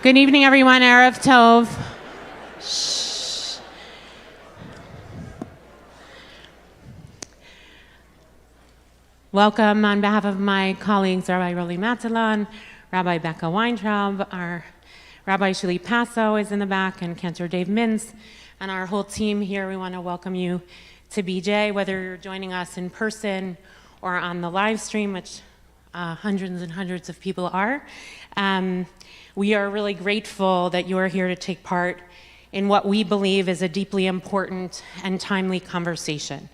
Good evening, everyone. Erev Tov. Shh. Welcome on behalf of my colleagues, Rabbi Roli Matalan, Rabbi Becca Weintraub, our Rabbi Shuli Passo is in the back, and Cantor Dave Mintz, and our whole team here. We want to welcome you to BJ, whether you're joining us in person or on the live stream, which hundreds and hundreds of people are. We are really grateful that you are here to take part in what we believe is a deeply important and timely conversation.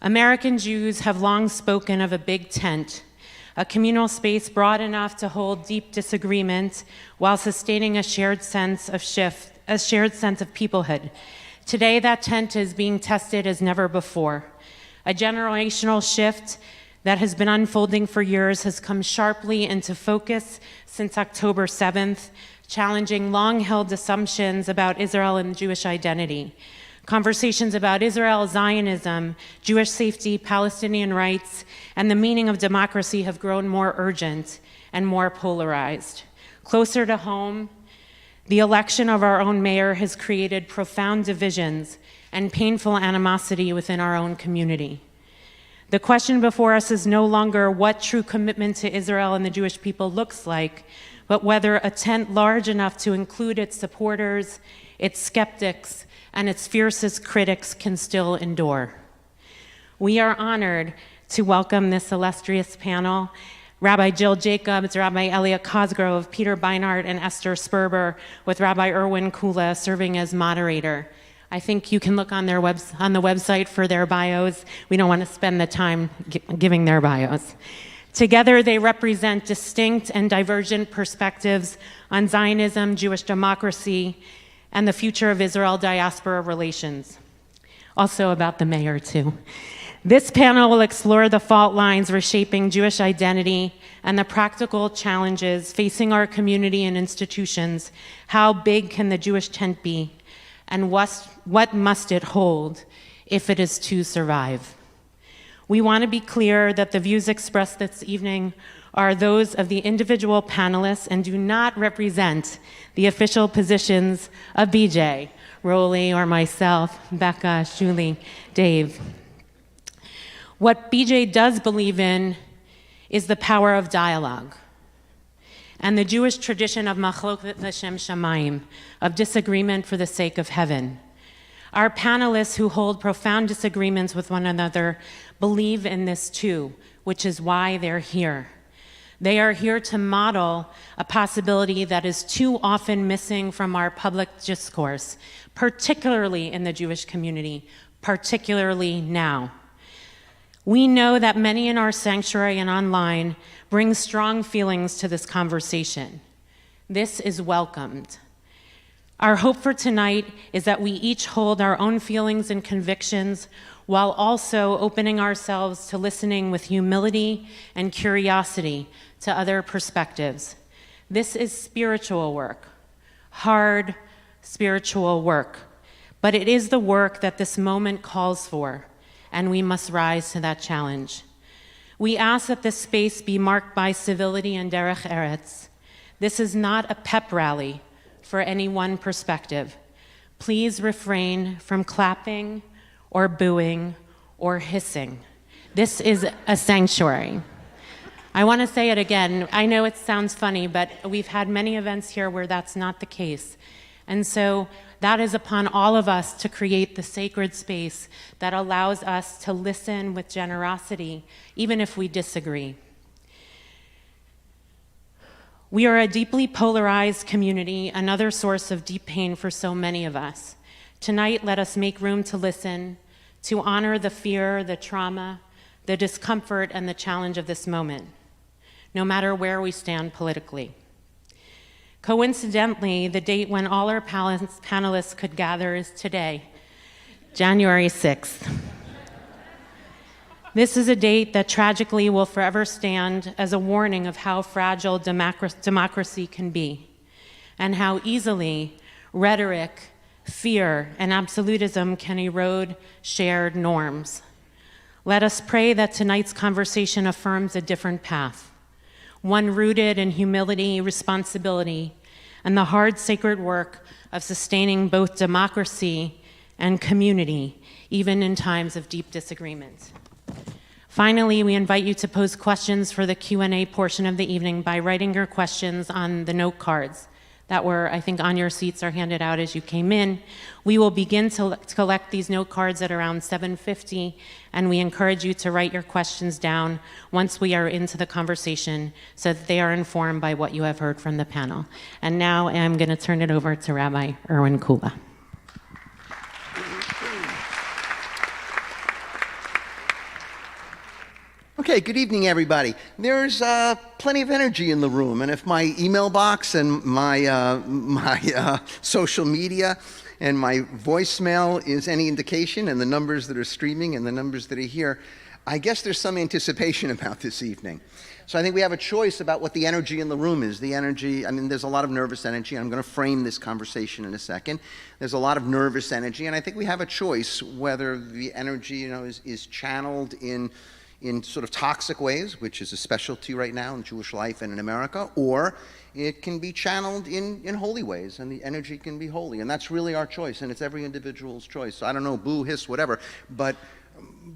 American Jews have long spoken of a big tent, a communal space broad enough to hold deep disagreement while sustaining a shared sense of peoplehood. Today, that tent is being tested as never before. A generational shift that has been unfolding for years has come sharply into focus since October 7th, challenging long-held assumptions about Israel and Jewish identity. Conversations about Israel, Zionism, Jewish safety, Palestinian rights, and the meaning of democracy have grown more urgent and more polarized. Closer to home, the election of our own mayor has created profound divisions and painful animosity within our own community. The question before us is no longer what true commitment to Israel and the Jewish people looks like, but whether a tent large enough to include its supporters, its skeptics, and its fiercest critics can still endure. We are honored to welcome this illustrious panel, Rabbi Jill Jacobs, Rabbi Elliot Cosgrove, Peter Beinart, and Esther Sperber, with Rabbi Erwin Kula serving as moderator. I think you can look on the website for their bios. We don't want to spend the time giving their bios. Together, they represent distinct and divergent perspectives on Zionism, Jewish democracy, and the future of Israel-diaspora relations. Also about the mayor, too. This panel will explore the fault lines reshaping Jewish identity and the practical challenges facing our community and institutions. How big can the Jewish tent be? And what must it hold if it is to survive? We want to be clear that the views expressed this evening are those of the individual panelists and do not represent the official positions of BJ, Roli, or myself, Becca, Shuli, Dave. What BJ does believe in is the power of dialogue and the Jewish tradition of machloket l'shem shamayim, of disagreement for the sake of heaven. Our panelists who hold profound disagreements with one another believe in this too, which is why they're here. They are here to model a possibility that is too often missing from our public discourse, particularly in the Jewish community, particularly now. We know that many in our sanctuary and online bring strong feelings to this conversation. This is welcomed. Our hope for tonight is that we each hold our own feelings and convictions while also opening ourselves to listening with humility and curiosity to other perspectives. This is spiritual work, hard spiritual work, but it is the work that this moment calls for, and we must rise to that challenge. We ask that this space be marked by civility and derech eretz. This is not a pep rally for any one perspective. Please refrain from clapping or booing or hissing. This is a sanctuary. I want to say it again. I know it sounds funny, but we've had many events here where that's not the case. And so that is upon all of us to create the sacred space that allows us to listen with generosity, even if we disagree. We are a deeply polarized community, another source of deep pain for so many of us. Tonight, let us make room to listen, to honor the fear, the trauma, the discomfort, and the challenge of this moment, no matter where we stand politically. Coincidentally, the date when all our panelists could gather is today, January 6th. This is a date that tragically will forever stand as a warning of how fragile democracy can be, and how easily rhetoric, fear, and absolutism can erode shared norms. Let us pray that tonight's conversation affirms a different path, one rooted in humility, responsibility, and the hard, sacred work of sustaining both democracy and community, even in times of deep disagreement. Finally, we invite you to pose questions for the Q&A portion of the evening by writing your questions on the note cards that were, I think, on your seats or handed out as you came in. We will begin to collect these note cards at around 7:50, and we encourage you to write your questions down once we are into the conversation so that they are informed by what you have heard from the panel. And now I'm going to turn it over to Rabbi Erwin Kula. Okay, good evening, everybody. There's plenty of energy in the room, and if my email box and my social media and my voicemail is any indication, and the numbers that are streaming and the numbers that are here, I guess there's some anticipation about this evening. So I think we have a choice about what the energy in the room is. The energy, I mean, there's a lot of nervous energy. I'm going to frame this conversation in a second. There's a lot of nervous energy, and I think we have a choice whether the energy, is channeled in sort of toxic ways, which is a specialty right now in Jewish life and in America, or it can be channeled in holy ways, and the energy can be holy. And that's really our choice, and it's every individual's choice. So I don't know, boo, hiss, whatever, but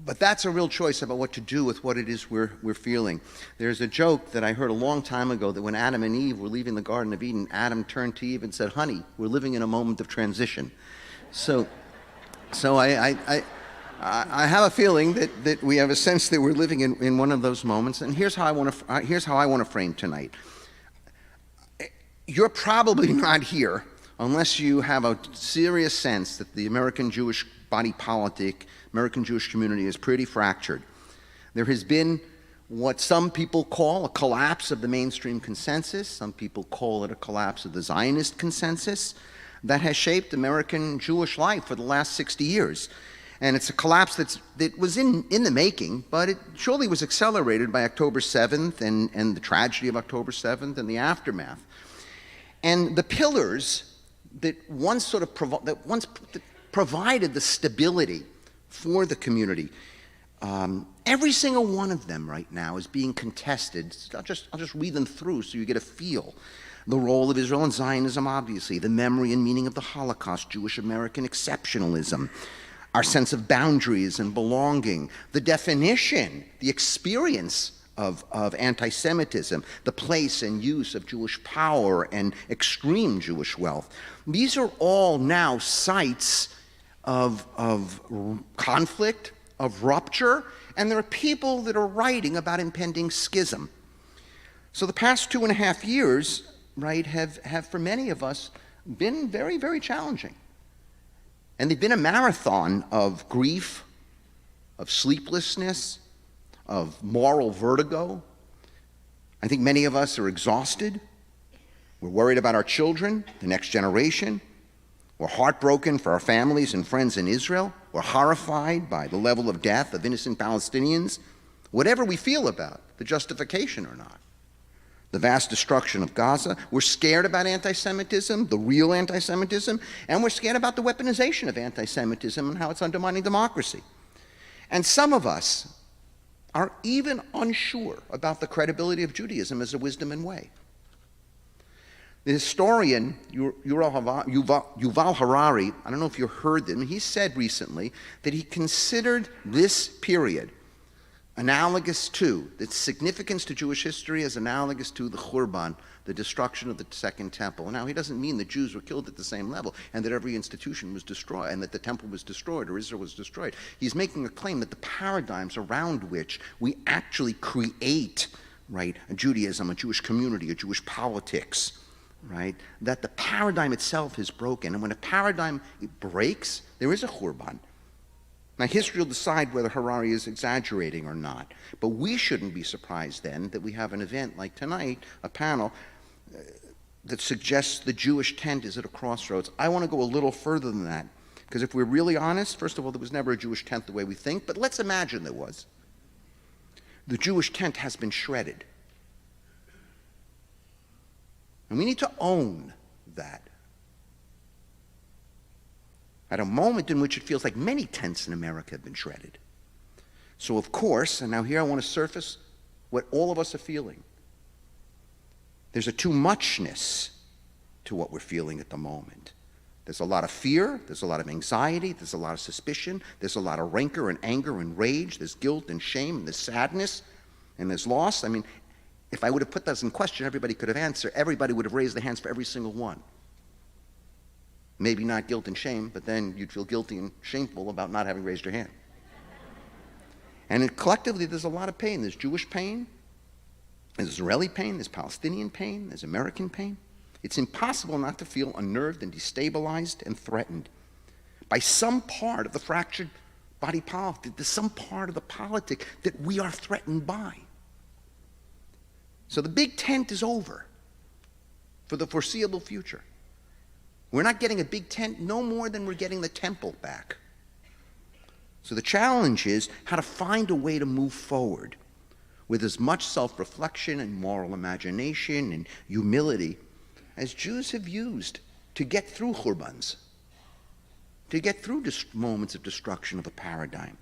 that's a real choice about what to do with what it is we're feeling. There's a joke that I heard a long time ago that when Adam and Eve were leaving the Garden of Eden, Adam turned to Eve and said, "Honey, we're living in a moment of transition." So I have a feeling that we have a sense that we're living in one of those moments, and here's how I want to frame tonight. You're probably not here unless you have a serious sense that the American Jewish body politic, American Jewish community is pretty fractured. There has been what some people call a collapse of the mainstream consensus. Some people call it a collapse of the Zionist consensus that has shaped American Jewish life for the last 60 years. And it's a collapse that was in the making, but it surely was accelerated by October 7th and the tragedy of October 7th and the aftermath. And the pillars that once provided the stability for the community, every single one of them right now is being contested. I'll just read them through so you get a feel. The role of Israel and Zionism, obviously, the memory and meaning of the Holocaust, Jewish American exceptionalism, our sense of boundaries and belonging, the definition, the experience of anti-Semitism, the place and use of Jewish power and extreme Jewish wealth. These are all now sites of conflict, of rupture, and there are people that are writing about impending schism. So the past 2.5 years, right, have for many of us been very, very challenging. And they've been a marathon of grief, of sleeplessness, of moral vertigo. I think many of us are exhausted. We're worried about our children, the next generation. We're heartbroken for our families and friends in Israel. We're horrified by the level of death of innocent Palestinians. Whatever we feel about the justification or not. The vast destruction of Gaza. We're scared about anti-Semitism, the real anti-Semitism, and we're scared about the weaponization of anti-Semitism and how it's undermining democracy. And some of us are even unsure about the credibility of Judaism as a wisdom and way. The historian Yuval Harari, I don't know if you heard him, he said recently that he considered this period analogous to, its significance to Jewish history is analogous to the Khurban, the destruction of the Second Temple. Now, he doesn't mean that Jews were killed at the same level and that every institution was destroyed and that the temple was destroyed or Israel was destroyed. He's making a claim that the paradigms around which we actually create, right, a Judaism, a Jewish community, a Jewish politics, right, that the paradigm itself is broken. And when a paradigm breaks, there is a Khurban. Now, history will decide whether Harari is exaggerating or not, but we shouldn't be surprised then that we have an event like tonight, a panel, that suggests the Jewish tent is at a crossroads. I want to go a little further than that, because if we're really honest, first of all, there was never a Jewish tent the way we think, but let's imagine there was. The Jewish tent has been shredded. And we need to own that. At a moment in which it feels like many tents in America have been shredded. So of course, and now here I want to surface what all of us are feeling. There's a too muchness to what we're feeling at the moment. There's a lot of fear, there's a lot of anxiety, there's a lot of suspicion, there's a lot of rancor and anger and rage, there's guilt and shame, and there's sadness, and there's loss. I mean, if I would have put those in question, everybody could have answered. Everybody would have raised their hands for every single one. Maybe not guilt and shame, but then you'd feel guilty and shameful about not having raised your hand. And collectively, there's a lot of pain. There's Jewish pain, there's Israeli pain, there's Palestinian pain, there's American pain. It's impossible not to feel unnerved and destabilized and threatened by some part of the fractured body politic. There's some part of the politic that we are threatened by. So the big tent is over for the foreseeable future. We're not getting a big tent no more than we're getting the temple back. So the challenge is how to find a way to move forward with as much self-reflection and moral imagination and humility as Jews have used to get through Churbans, to get through moments of destruction of a paradigm.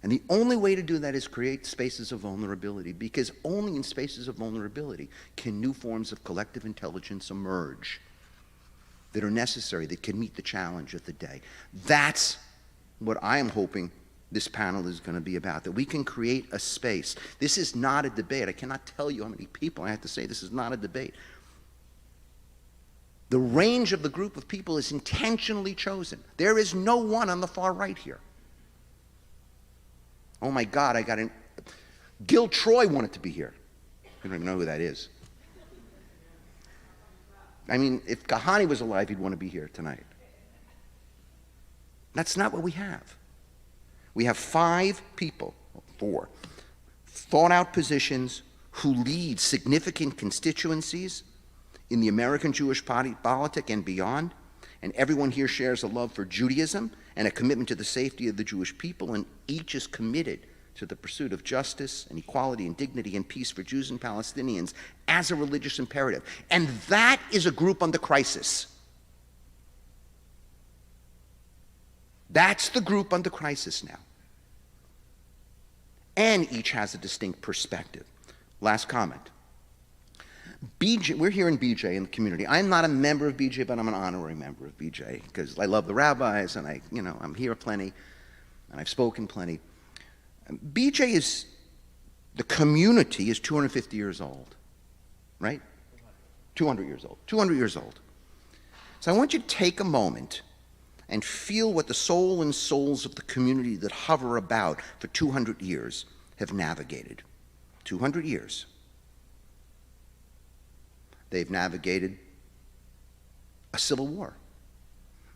And the only way to do that is create spaces of vulnerability, because only in spaces of vulnerability can new forms of collective intelligence emerge that are necessary, that can meet the challenge of the day. That's what I am hoping this panel is going to be about, that we can create a space. This is not a debate. I cannot tell you how many people I have to say this is not a debate. The range of the group of people is intentionally chosen. There is no one on the far right here. Oh my God, Gil Troy wanted to be here. I don't even know who that is. I mean, if Kahani was alive, he'd want to be here tonight. That's not what we have. We have 5 people, 4, thought out positions who lead significant constituencies in the American Jewish politic and beyond, and everyone here shares a love for Judaism and a commitment to the safety of the Jewish people, and each is committed to the pursuit of justice and equality and dignity and peace for Jews and Palestinians as a religious imperative. And that is a group under crisis. That's the group under crisis now. And each has a distinct perspective. Last comment. BJ, we're here in BJ in the community. I'm not a member of BJ, but I'm an honorary member of BJ because I love the rabbis and I'm here plenty and I've spoken plenty. BJ is, the community is 250 years old, right? 200 years old. 200 years old. So I want you to take a moment and feel what the soul and souls of the community that hover about for 200 years have navigated. 200 years. They've navigated a civil war.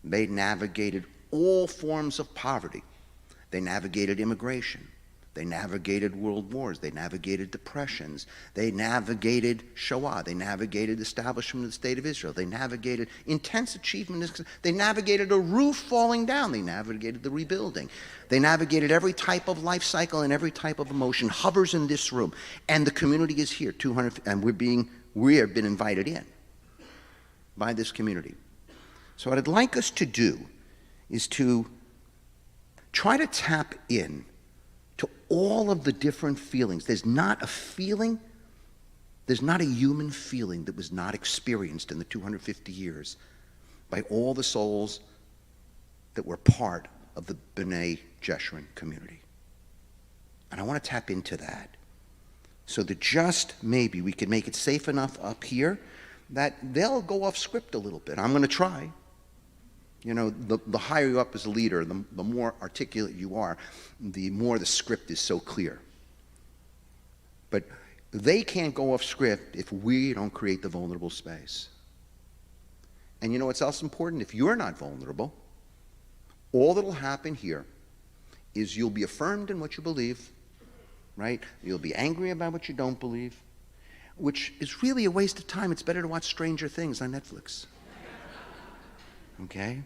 They navigated all forms of poverty. They navigated immigration. They navigated world wars. They navigated depressions. They navigated Shoah. They navigated establishment of the State of Israel. They navigated intense achievement. They navigated a roof falling down. They navigated the rebuilding. They navigated every type of life cycle and every type of emotion hovers in this room. And the community is here, 200, and we have been invited in by this community. So what I'd like us to do is to try to tap in to all of the different feelings. There's not a feeling, there's not a human feeling that was not experienced in the 250 years by all the souls that were part of the B'nai Jeshurun community. And I want to tap into that so that just maybe we can make it safe enough up here that they'll go off script a little bit. I'm going to try. You know, the higher you up as a leader, the more articulate you are, the more the script is so clear. But they can't go off script if we don't create the vulnerable space. And you know what's else important? If you're not vulnerable, all that'll happen here is you'll be affirmed in what you believe, right? You'll be angry about what you don't believe, which is really a waste of time. It's better to watch Stranger Things on Netflix. Okay?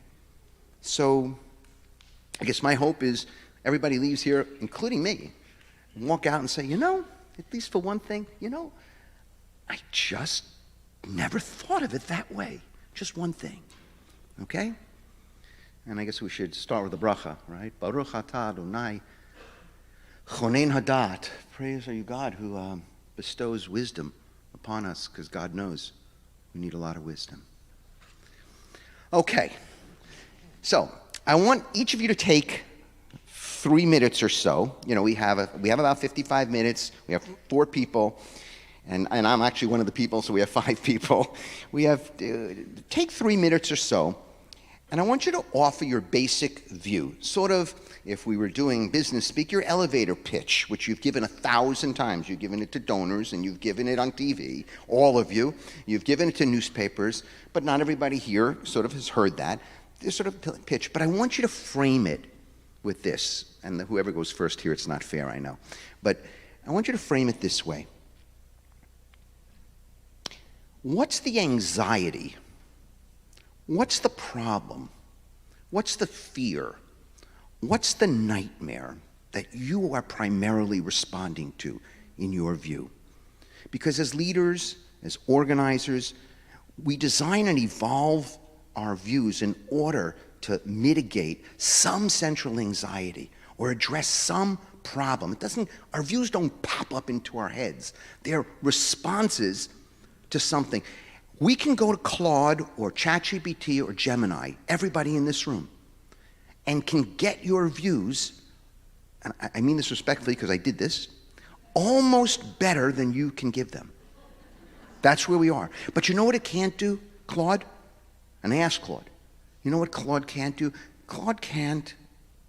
So I guess my hope is everybody leaves here, including me, and walk out and say, you know, at least for one thing, you know, I just never thought of it that way. Just one thing. Okay? And I guess we should start with the bracha, right? Baruch atah Adonai chonein hadat. Praise are you, God, who bestows wisdom upon us, because God knows We need a lot of wisdom. Okay, so I want each of you to take 3 minutes or so. You know, we have about 55 minutes. We have 4 people, and I'm actually one of the people, so we have 5 people. We have take 3 minutes or so, and I want you to offer your basic view, sort of, if we were doing business speak, your elevator pitch, which you've given 1,000 times. You've given it to donors, and you've given it on TV, all of you. You've given it to newspapers, but not everybody here sort of has heard that. This sort of pitch, but I want you to frame it with this, and whoever goes first here, it's not fair, I know, but I want you to frame it this way. What's the anxiety? What's the problem? What's the fear? What's the nightmare that you are primarily responding to in your view? Because as leaders, as organizers, we design and evolve our views in order to mitigate some central anxiety or address some problem. Our views don't pop up into our heads. They're responses to something. We can go to Claude or ChatGPT or Gemini, everybody in this room, and can get your views, and I mean this respectfully because I did this, almost better than you can give them. That's where we are. But you know what it can't do, Claude? And I asked Claude, you know what Claude can't do? Claude can't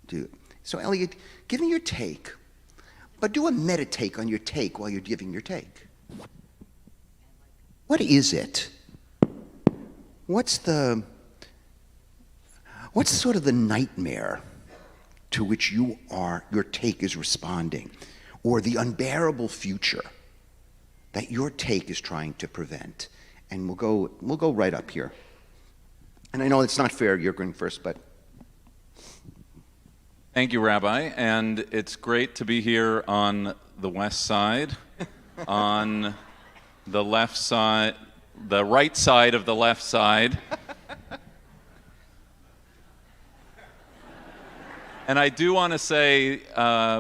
do. So Elliot, give me your take, but do a meta-take on your take while you're giving your take. What is it? What's sort of the nightmare to which your take is responding, or the unbearable future that your take is trying to prevent? And we'll go right up here. And I know it's not fair, you're going first, but. Thank you, Rabbi, and it's great to be here on the west side, on the left side, the right side of the left side. And I do want to say,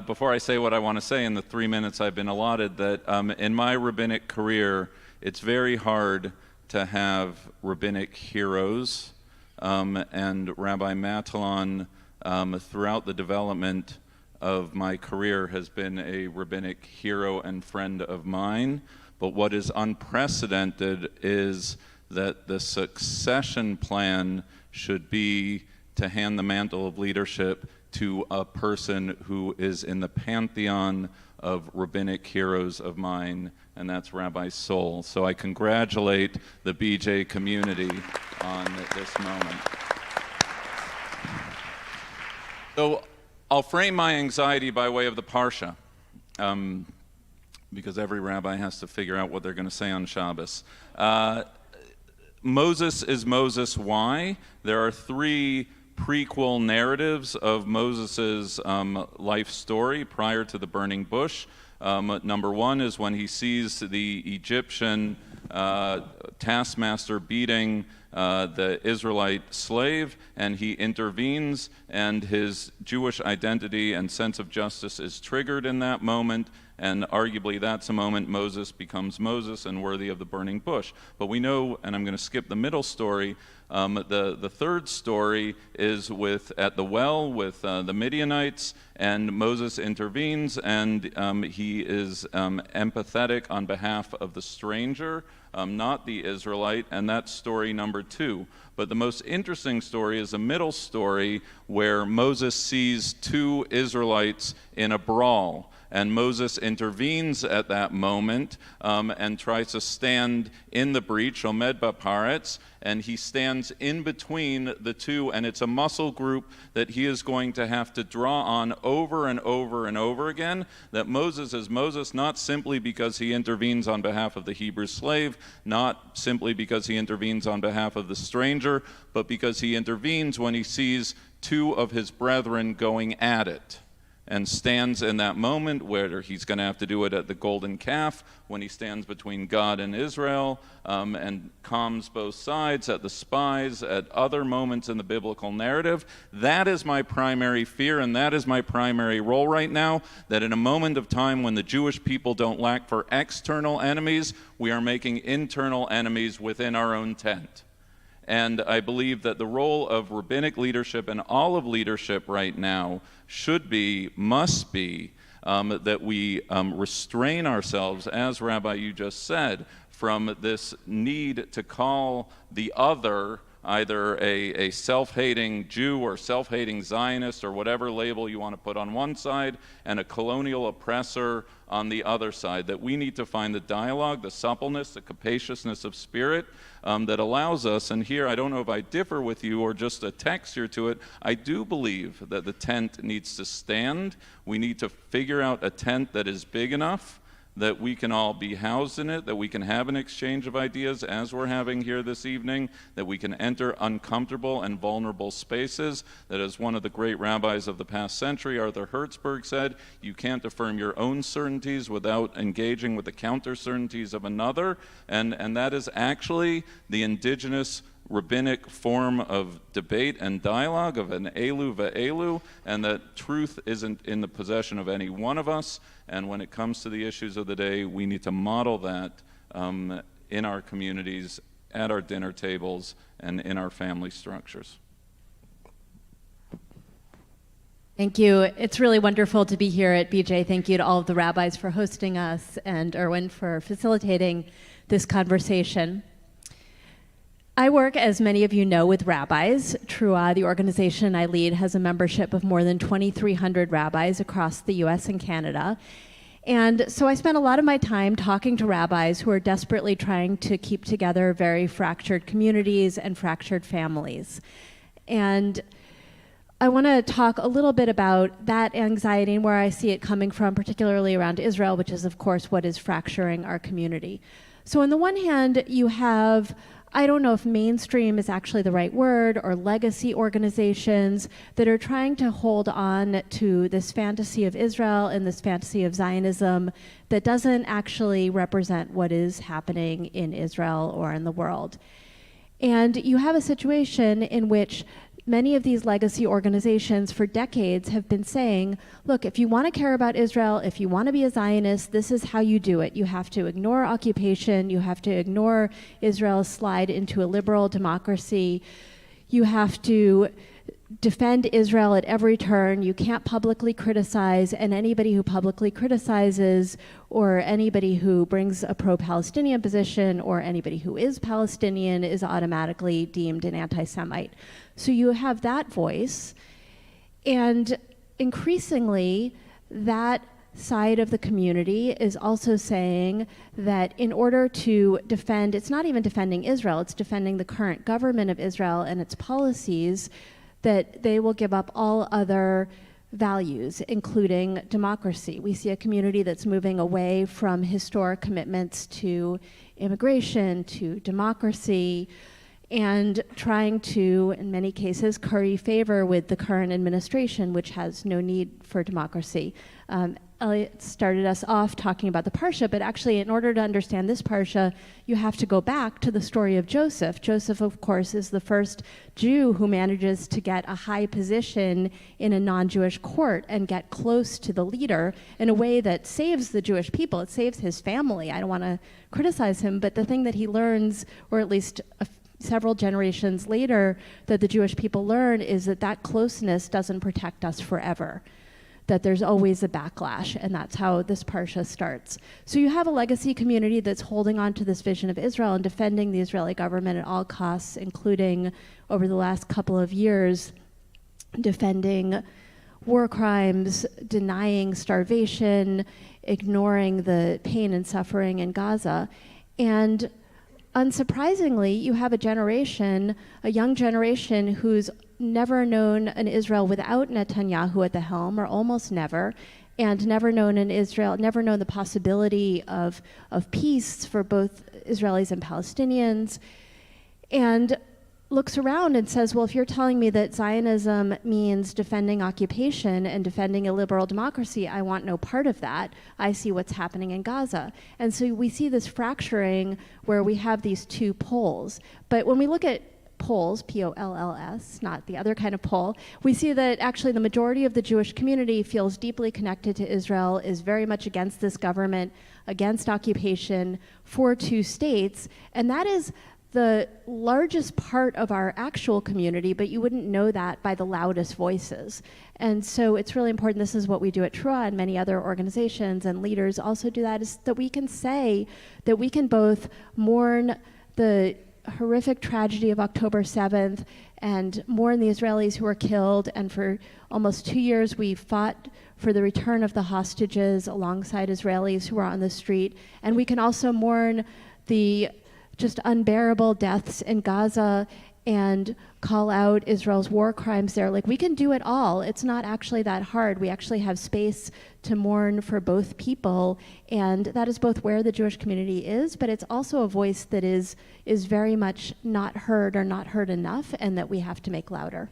before I say what I want to say in the 3 minutes I've been allotted, that in my rabbinic career, it's very hard to have rabbinic heroes. And Rabbi Matalon, throughout the development of my career, has been a rabbinic hero and friend of mine. But what is unprecedented is that the succession plan should be to hand the mantle of leadership to a person who is in the pantheon of rabbinic heroes of mine, and that's Rabbi Sol. So I congratulate the BJ community on this moment. So I'll frame my anxiety by way of the Parsha, because every rabbi has to figure out what they're going to say on Shabbos. Moses is Moses. Why? There are 3 prequel narratives of Moses' life story prior to the burning bush. Number 1 is when he sees the Egyptian taskmaster beating the Israelite slave, and he intervenes, and his Jewish identity and sense of justice is triggered in that moment, and arguably that's a moment Moses becomes Moses and worthy of the burning bush. But we know, and I'm going to skip the middle story, the third story is at the well with the Midianites, and Moses intervenes, and he is empathetic on behalf of the stranger, not the Israelite, and that's story number 2. But the most interesting story is a middle story where Moses sees 2 Israelites in a brawl. And Moses intervenes at that moment and tries to stand in the breach, Omed Baparetz, and he stands in between the 2, and it's a muscle group that he is going to have to draw on over and over and over again, that Moses is Moses not simply because he intervenes on behalf of the Hebrew slave, not simply because he intervenes on behalf of the stranger, but because he intervenes when he sees 2 of his brethren going at it. and stands in that moment where he's going to have to do it at the golden calf, when he stands between God and Israel, and calms both sides, at the spies, at other moments in the biblical narrative. That is my primary fear, and that is my primary role right now, that in a moment of time when the Jewish people don't lack for external enemies, we are making internal enemies within our own tent. And I believe that the role of rabbinic leadership and all of leadership right now should be, must be, that we restrain ourselves, as Rabbi you just said, from this need to call the other either a self-hating Jew or self-hating Zionist or whatever label you want to put on one side, and a colonial oppressor on the other side. That we need to find the dialogue, the suppleness, the capaciousness of spirit that allows us, and here I don't know if I differ with you or just a texture to it, I do believe that the tent needs to stand. We need to figure out a tent that is big enough that we can all be housed in it, that we can have an exchange of ideas as we're having here this evening, that we can enter uncomfortable and vulnerable spaces, that as one of the great rabbis of the past century, Arthur Hertzberg, said, you can't affirm your own certainties without engaging with the counter-certainties of another, and that is actually the indigenous rabbinic form of debate and dialogue, of an elu ve'elu, and that truth isn't in the possession of any one of us. And when it comes to the issues of the day, we need to model that in our communities, at our dinner tables, and in our family structures. Thank you. It's really wonderful to be here at BJ. Thank you to all of the rabbis for hosting us and Erwin for facilitating this conversation. I work, as many of you know, with rabbis. Trua, the organization I lead, has a membership of more than 2,300 rabbis across the US and Canada. And so I spend a lot of my time talking to rabbis who are desperately trying to keep together very fractured communities and fractured families. And I want to talk a little bit about that anxiety and where I see it coming from, particularly around Israel, which is, of course, what is fracturing our community. So on the one hand, you have, I don't know if mainstream is actually the right word, or legacy organizations that are trying to hold on to this fantasy of Israel and this fantasy of Zionism that doesn't actually represent what is happening in Israel or in the world. And you have a situation in which many of these legacy organizations for decades have been saying, look, if you want to care about Israel, if you want to be a Zionist, this is how you do it. You have to ignore occupation. You have to ignore Israel's slide into a liberal democracy. You have to defend Israel at every turn. You can't publicly criticize, and anybody who publicly criticizes, or anybody who brings a pro-Palestinian position, or anybody who is Palestinian is automatically deemed an anti-Semite. So you have that voice, and increasingly that side of the community is also saying that in order to defend, it's not even defending Israel, it's defending the current government of Israel and its policies, that they will give up all other values, including democracy. We see a community that's moving away from historic commitments to immigration, to democracy, and trying to, in many cases, curry favor with the current administration, which has no need for democracy. Elliot started us off talking about the Parsha, but actually in order to understand this Parsha, you have to go back to the story of Joseph. Joseph, of course, is the first Jew who manages to get a high position in a non-Jewish court and get close to the leader in a way that saves the Jewish people. It saves his family. I don't want to criticize him, but the thing that he learns, or at least several generations later, that the Jewish people learn is that that closeness doesn't protect us forever, that there's always a backlash, and that's how this Parsha starts. So you have a legacy community that's holding on to this vision of Israel and defending the Israeli government at all costs, including, over the last couple of years, defending war crimes, denying starvation, ignoring the pain and suffering in Gaza. And unsurprisingly, you have a young generation who's never known an Israel without Netanyahu at the helm, or almost never, and never known the possibility of peace for both Israelis and Palestinians. And looks around and says, well, if you're telling me that Zionism means defending occupation and defending a liberal democracy, I want no part of that. I see what's happening in Gaza. And so we see this fracturing where we have these two poles. But when we look at polls, P-O-L-L-S, not the other kind of poll, we see that actually the majority of the Jewish community feels deeply connected to Israel, is very much against this government, against occupation, for two states, and that is the largest part of our actual community, but you wouldn't know that by the loudest voices. And so it's really important, this is what we do at TRUA, and many other organizations and leaders also do that, is that we can say that we can both mourn the horrific tragedy of October 7th and mourn the Israelis who were killed, and for almost 2 years we fought for the return of the hostages alongside Israelis who were on the street, and we can also mourn the just unbearable deaths in Gaza and call out Israel's war crimes there. Like, we can do it all. It's not actually that hard. We actually have space to mourn for both people, and that is both where the Jewish community is, but it's also a voice that is very much not heard or not heard enough, and that we have to make louder.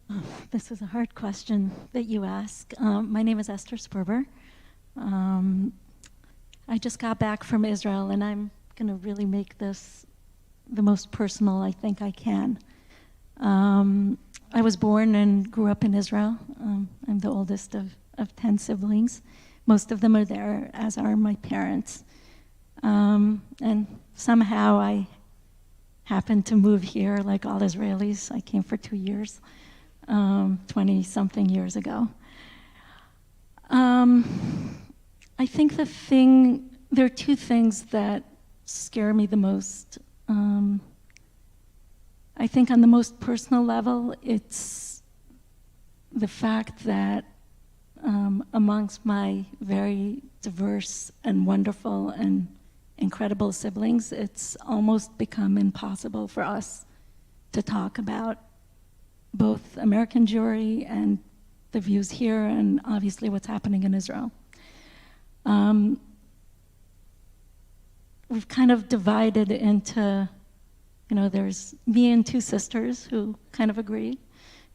Oh, this is a hard question that you ask. My name is Esther Sperber. I just got back from Israel, and I'm going to really make this the most personal I think I can. I was born and grew up in Israel. I'm the oldest of 10 siblings. Most of them are there, as are my parents. And somehow I happened to move here like all Israelis. I came for 2 years, 20-something years ago. I think there are two things that scare me the most. I think on the most personal level, it's the fact that amongst my very diverse and wonderful and incredible siblings, it's almost become impossible for us to talk about both American Jewry and the views here, and obviously what's happening in Israel. We've kind of divided into, there's me and two sisters who kind of agree.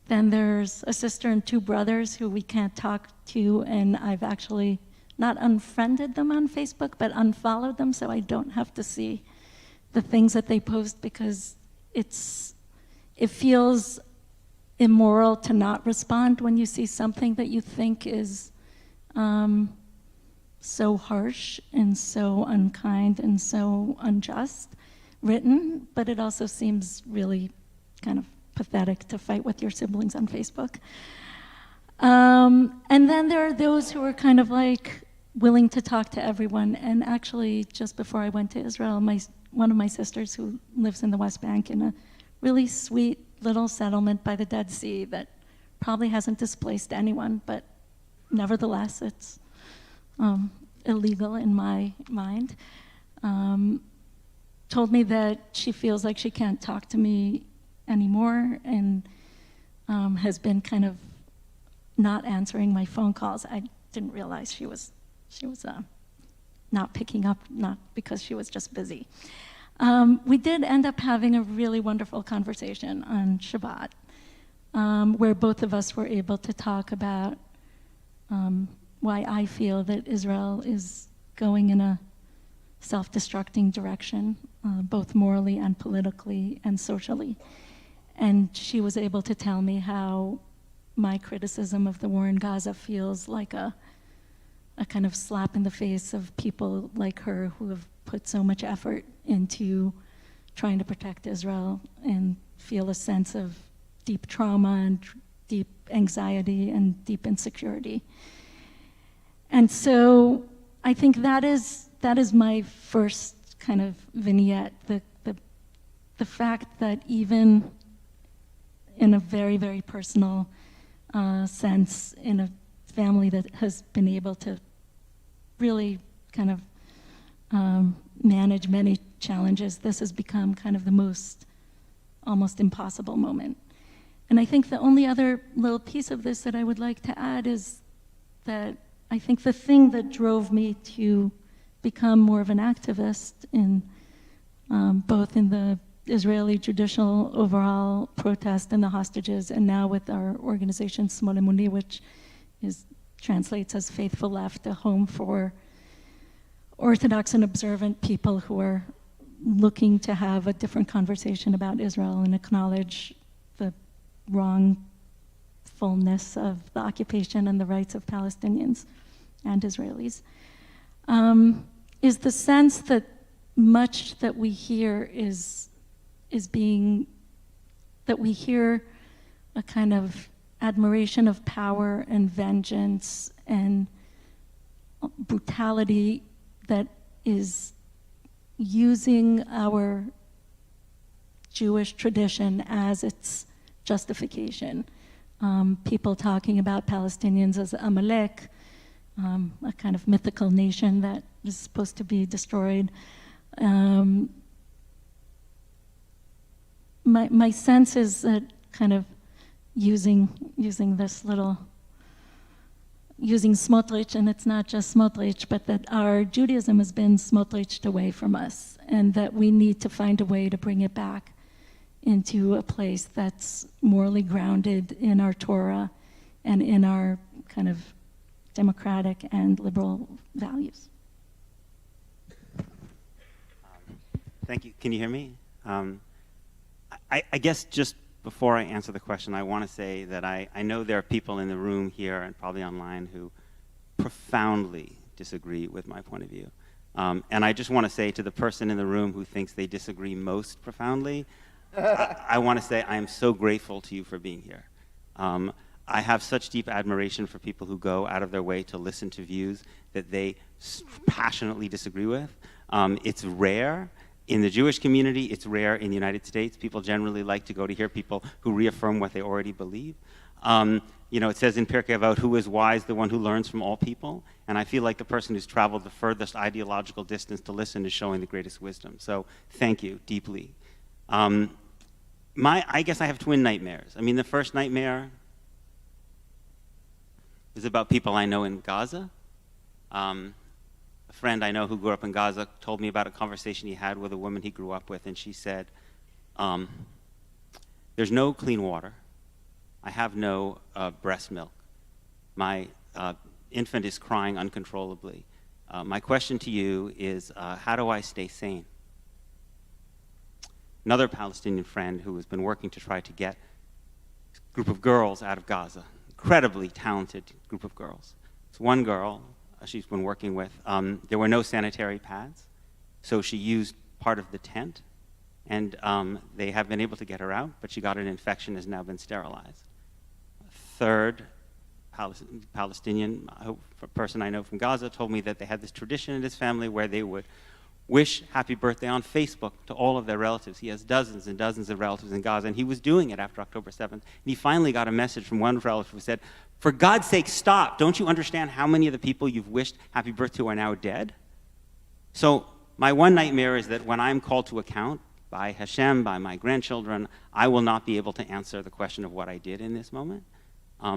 Then there's a sister and two brothers who we can't talk to, and I've actually not unfriended them on Facebook, but unfollowed them so I don't have to see the things that they post, because it feels immoral to not respond when you see something that you think is so harsh and so unkind and so unjust written, but it also seems really kind of pathetic to fight with your siblings on Facebook. And then there are those who are kind of like willing to talk to everyone. And actually, just before I went to Israel, one of my sisters who lives in the West Bank in a really sweet little settlement by the Dead Sea that probably hasn't displaced anyone, but nevertheless, it's illegal in my mind, told me that she feels like she can't talk to me anymore, and has been kind of not answering my phone calls. I didn't realize she was not picking up, not because she was just busy. We did end up having a really wonderful conversation on Shabbat, where both of us were able to talk about why I feel that Israel is going in a self-destructing direction, both morally and politically and socially. And she was able to tell me how my criticism of the war in Gaza feels like a kind of slap in the face of people like her who have put so much effort into trying to protect Israel and feel a sense of deep trauma and deep anxiety and deep insecurity. And so I think that is my first kind of vignette, the fact that even in a very, very personal sense, in a family that has been able to really kind of manage many challenges, this has become kind of the most almost impossible moment. And I think the only other little piece of this that I would like to add is that I think the thing that drove me to become more of an activist in both in the Israeli judicial overall protest and the hostages, and now with our organization Smol Emuni, which translates as Faithful Left, a home for Orthodox and observant people who are looking to have a different conversation about Israel and acknowledge the wrongfulness of the occupation and the rights of Palestinians and Israelis, is the sense that much that we hear that we hear a kind of admiration of power and vengeance and brutality that is using our Jewish tradition as its justification. People talking about Palestinians as Amalek, a kind of mythical nation that is supposed to be destroyed. My sense is that kind of using Smotrich, and it's not just Smotrich, but that our Judaism has been Smotriched away from us, and that we need to find a way to bring it back into a place that's morally grounded in our Torah and in our kind of democratic and liberal values. Thank you. Can you hear me? I guess just before I answer the question, I want to say that I know there are people in the room here and probably online who profoundly disagree with my point of view. And I just want to say to the person in the room who thinks they disagree most profoundly, I want to say I am so grateful to you for being here. I have such deep admiration for people who go out of their way to listen to views that they passionately disagree with. It's rare. In the Jewish community, it's rare in the United States. People generally like to go to hear people who reaffirm what they already believe. It says in Pirkei Avot, who is wise? The one who learns from all people. And I feel like the person who's traveled the furthest ideological distance to listen is showing the greatest wisdom. So thank you deeply. I guess I have twin nightmares. I mean, the first nightmare is about people I know in Gaza. A friend I know who grew up in Gaza told me about a conversation he had with a woman he grew up with, and she said, there's no clean water. I have no breast milk. My infant is crying uncontrollably. My question to you is, how do I stay sane? Another Palestinian friend who has been working to try to get a group of girls out of Gaza, incredibly talented group of girls. It's one girl she's been working with. There were no sanitary pads, so she used part of the tent, and they have been able to get her out, but she got an infection, has now been sterilized. Third Palestinian person I know from Gaza told me that they had this tradition in his family where they would wish happy birthday on Facebook to all of their relatives. He has dozens and dozens of relatives in Gaza, and he was doing it after October 7th. And he finally got a message from one relative who said, for God's sake, stop. Don't you understand how many of the people you've wished happy birthday to are now dead? So my one nightmare is that when I'm called to account by Hashem, by my grandchildren, I will not be able to answer the question of what I did in this moment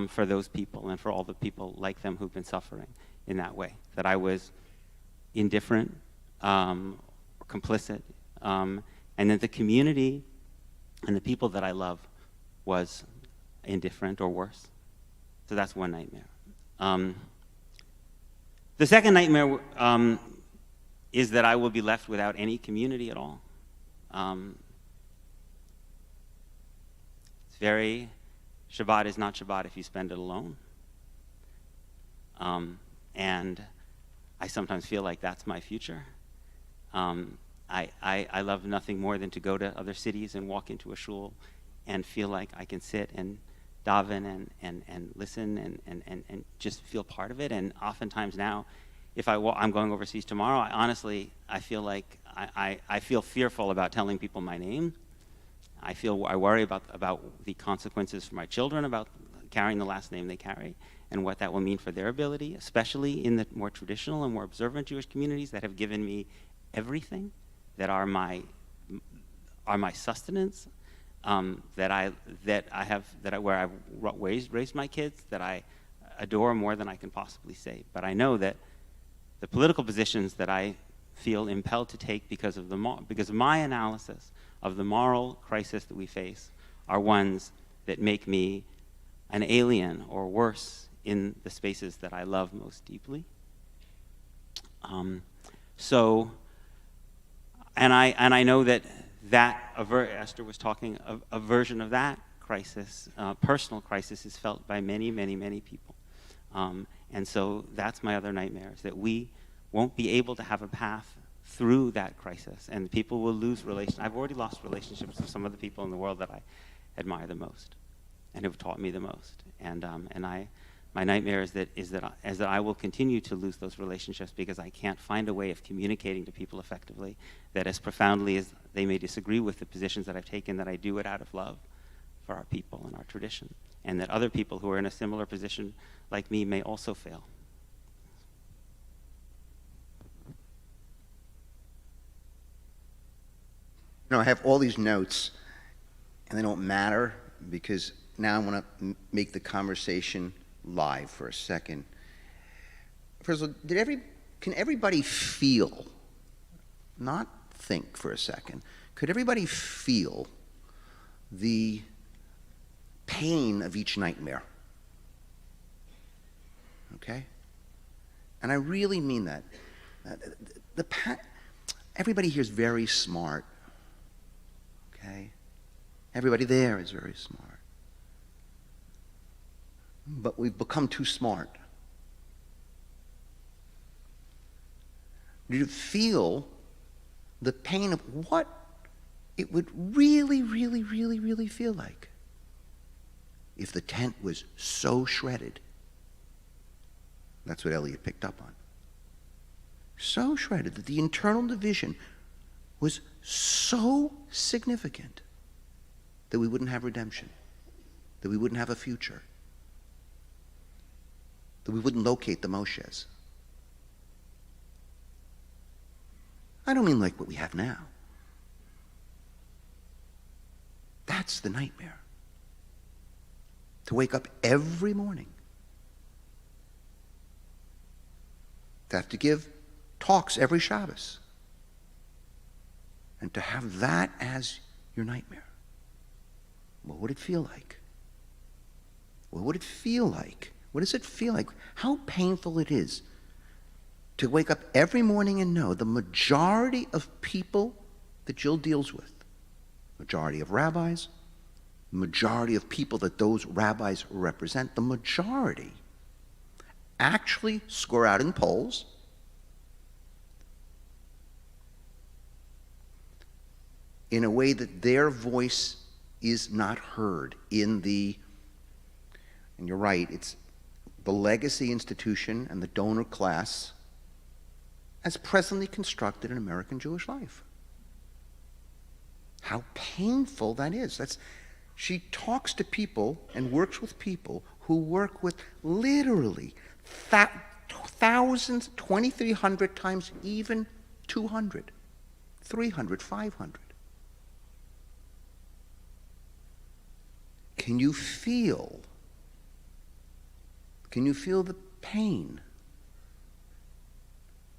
for those people and for all the people like them who've been suffering in that way, that I was indifferent, or complicit, and that the community and the people that I love was indifferent or worse. So that's one nightmare. The second nightmare is that I will be left without any community at all. It's very, Shabbat is not Shabbat if you spend it alone. And I sometimes feel like that's my future. I love nothing more than to go to other cities and walk into a shul and feel like I can sit and daven and listen and just feel part of it. And oftentimes now, if I'm going overseas tomorrow, I feel like I feel fearful about telling people my name. I worry about the consequences for my children, about carrying the last name they carry, and what that will mean for their ability, especially in the more traditional and more observant Jewish communities that have given me everything, that are my sustenance, where I've raised my kids, that I adore more than I can possibly say. But I know that the political positions that I feel impelled to take because of my analysis of the moral crisis that we face are ones that make me an alien or worse in the spaces that I love most deeply. And I know that Esther was talking of a version of that crisis, personal crisis, is felt by many, many, many people. And so that's my other nightmare, is that we won't be able to have a path through that crisis, and people will lose relations. I've already lost relationships with some of the people in the world that I admire the most and have taught me the most. My nightmare is that I will continue to lose those relationships because I can't find a way of communicating to people effectively that, as profoundly as they may disagree with the positions that I've taken, that I do it out of love for our people and our tradition, and that other people who are in a similar position like me may also fail. You know, I have all these notes, and they don't matter because now I want to make the conversation live for a second. First of all, can everybody feel, not think for a second, could everybody feel the pain of each nightmare? Okay? And I really mean that. Everybody here is very smart. Okay? Everybody there is very smart. But we've become too smart. Do you feel the pain of what it would really, really, really, really feel like if the tent was so shredded? That's what Elliot picked up on. So shredded that the internal division was so significant that we wouldn't have redemption, that we wouldn't have a future, that we wouldn't locate the Moshes. I don't mean like what we have now. That's the nightmare. To wake up every morning, to have to give talks every Shabbos, and to have that as your nightmare. What would it feel like? What would it feel like? What does it feel like? How painful it is to wake up every morning and know the majority of people that Jill deals with, majority of rabbis, majority of people that those rabbis represent, the majority actually score out in polls in a way that their voice is not heard in the, and you're right, it's the legacy institution and the donor class as presently constructed in American Jewish life. How painful that is. She talks to people and works with people who work with literally thousands, 2,300 times even 200, 300, 500. Can you feel the pain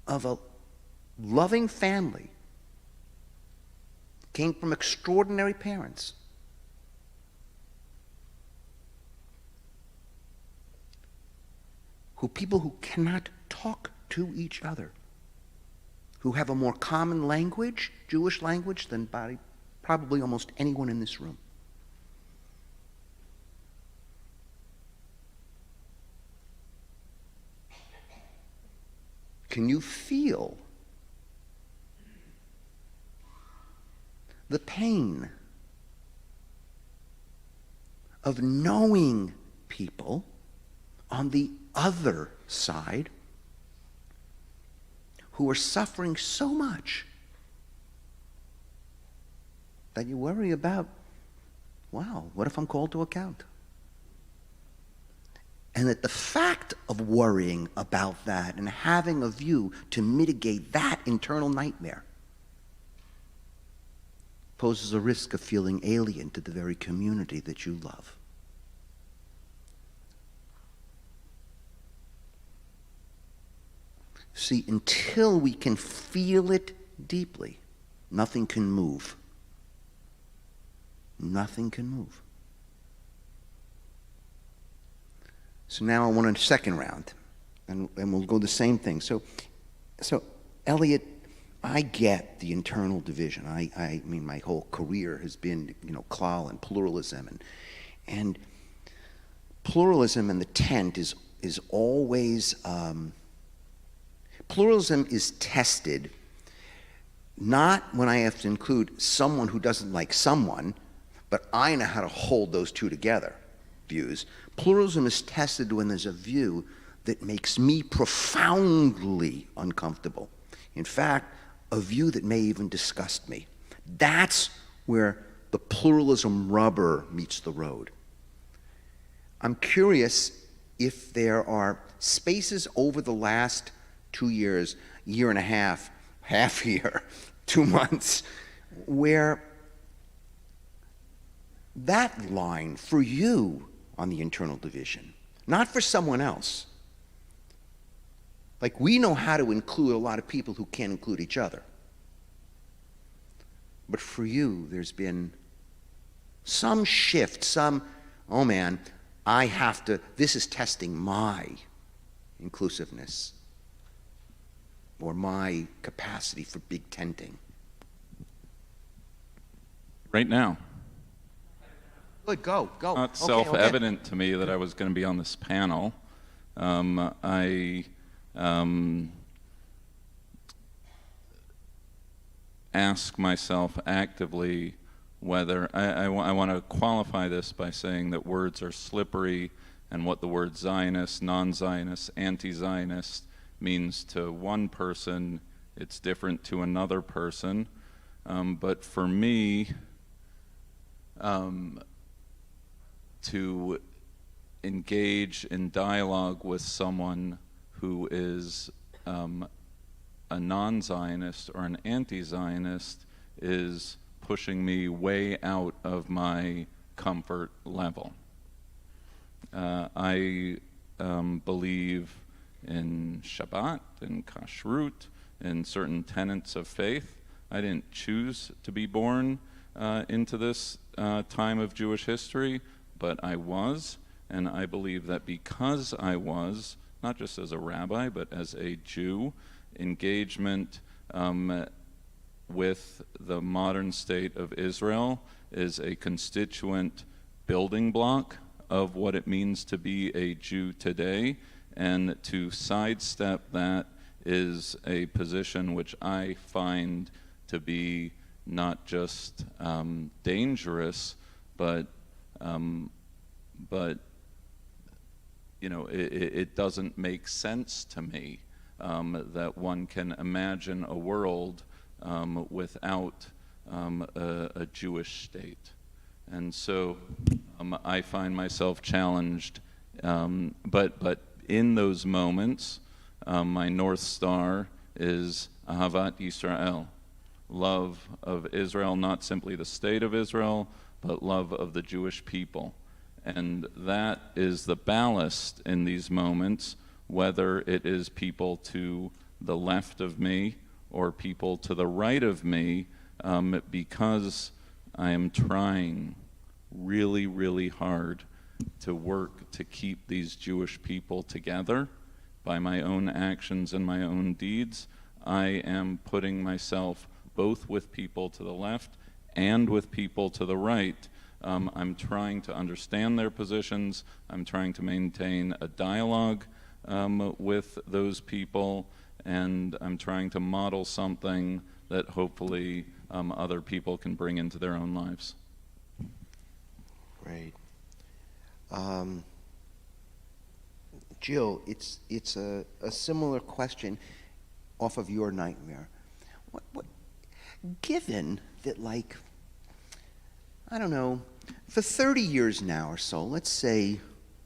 of a loving family, came from extraordinary parents, people who cannot talk to each other, who have a more common language, Jewish language, than probably almost anyone in this room? Can you feel the pain of knowing people on the other side who are suffering so much that you worry about, wow, what if I'm called to account? And that the fact of worrying about that and having a view to mitigate that internal nightmare poses a risk of feeling alien to the very community that you love. See, until we can feel it deeply, nothing can move. Nothing can move. So now I want a second round, and we'll go the same thing. So Elliot, I get the internal division. I mean, my whole career has been, klal and pluralism, and pluralism in the tent is always, pluralism is tested not when I have to include someone who doesn't like someone, but I know how to hold those two together, views. Pluralism is tested when there's a view that makes me profoundly uncomfortable. In fact, a view that may even disgust me. That's where the pluralism rubber meets the road. I'm curious if there are spaces over the last 2 years, year and a half year, 2 months, where that line for you on the internal division, not for someone else. Like, we know how to include a lot of people who can't include each other. But for you, there's been some shift, oh man, this is testing my inclusiveness or my capacity for big tenting. Right now. Good, go. Not Okay, self-evident to me that I was going to be on this panel. I ask myself actively whether I want to qualify this by saying that words are slippery, and what the word Zionist, non-Zionist, anti-Zionist means to one person, it's different to another person. But for me, to engage in dialogue with someone who is a non-Zionist or an anti-Zionist is pushing me way out of my comfort level. I believe in Shabbat, in Kashrut, in certain tenets of faith. I didn't choose to be born into this time of Jewish history, but I was, and I believe that because I was, not just as a rabbi, but as a Jew, engagement with the modern state of Israel is a constituent building block of what it means to be a Jew today, and to sidestep that is a position which I find to be not just dangerous, but it doesn't make sense to me that one can imagine a world without a Jewish state. And so I find myself challenged, but in those moments, my North Star is Ahavat Yisrael, love of Israel, not simply the state of Israel, but love of the Jewish people. And that is the ballast in these moments, whether it is people to the left of me or people to the right of me, because I am trying really, really hard to work to keep these Jewish people together by my own actions and my own deeds. I am putting myself both with people to the left and with people to the right. I'm trying to understand their positions. I'm trying to maintain a dialogue with those people, and I'm trying to model something that hopefully other people can bring into their own lives. Great. Jill, it's a similar question off of your nightmare. What given that, like, I don't know, for 30 years now or so, let's say,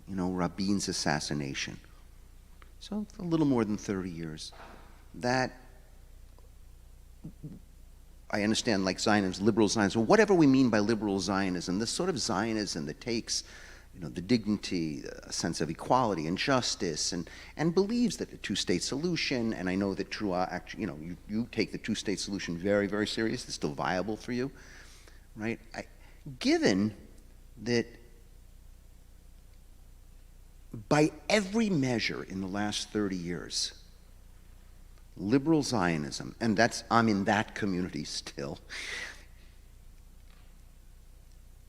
Rabin's assassination, so a little more than 30 years, that I understand, like Zionism, liberal Zionism, whatever we mean by liberal Zionism, this sort of Zionism that takes, the dignity, a sense of equality and justice, and believes that the two-state solution, and I know that Trua actually, you take the two-state solution very, very serious. It's still viable for you, right? Given that by every measure in the last 30 years, liberal Zionism, and I'm in that community still,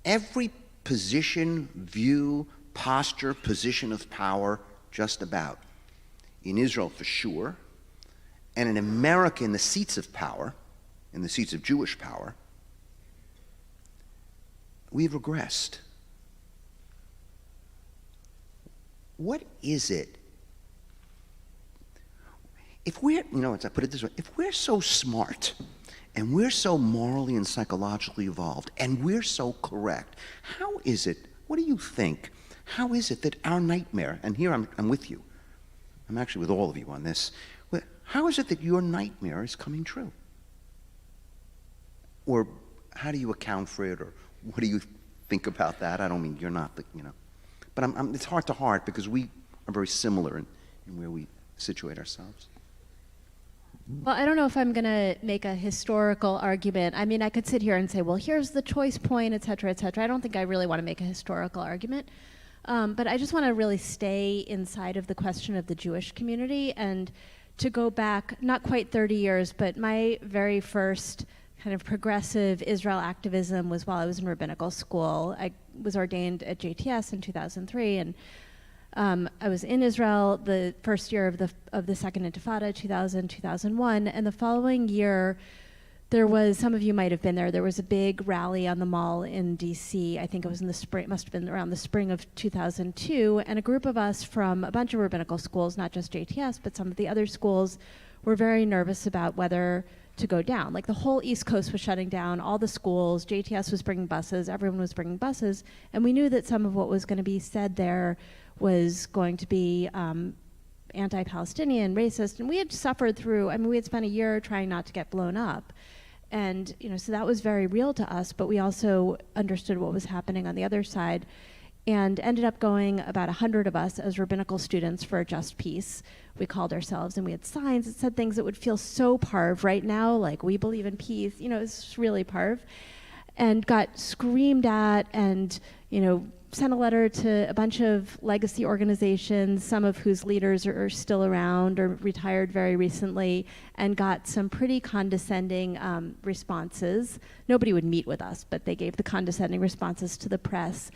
every position, view, posture, position of power, just about, in Israel for sure, and in America in the seats of power, in the seats of Jewish power, we've regressed. What is it? If we're, I put it this way, if we're so smart, and we're so morally and psychologically evolved, and we're so correct, how is it, what do you think, how is it that our nightmare, and here I'm with you, I'm actually with all of you on this, how is it that your nightmare is coming true? Or how do you account for it, or what do you think about that? I don't mean you're not, but it's heart to heart because we are very similar in where we situate ourselves. Well, I don't know if I'm going to make a historical argument. I mean, I could sit here and say, well, here's the choice point, et cetera, et cetera. I don't think I really want to make a historical argument. But I just want to really stay inside of the question of the Jewish community and to go back, not quite 30 years, but my very first kind of progressive Israel activism was while I was in rabbinical school. I was ordained at JTS in 2003, and I was in Israel the first year of the Second Intifada, 2000, 2001, and the following year, there was, some of you might have been there was a big rally on the Mall in DC. I think it was in the spring, must have been around the spring of 2002, and a group of us from a bunch of rabbinical schools, not just JTS, but some of the other schools, were very nervous about whether to go down. Like the whole East Coast was shutting down, all the schools, JTS was bringing buses, everyone was bringing buses, and we knew that some of what was going to be said there was going to be anti-Palestinian, racist, and we had suffered through, we had spent a year trying not to get blown up. And, so that was very real to us, but we also understood what was happening on the other side and ended up going about 100 of us as rabbinical students for a just peace. We called ourselves, and we had signs that said things that would feel so parv right now, like we believe in peace, it's really parv, and got screamed at and, sent a letter to a bunch of legacy organizations, some of whose leaders are still around or retired very recently, and got some pretty condescending responses. Nobody would meet with us, but they gave the condescending responses to the press.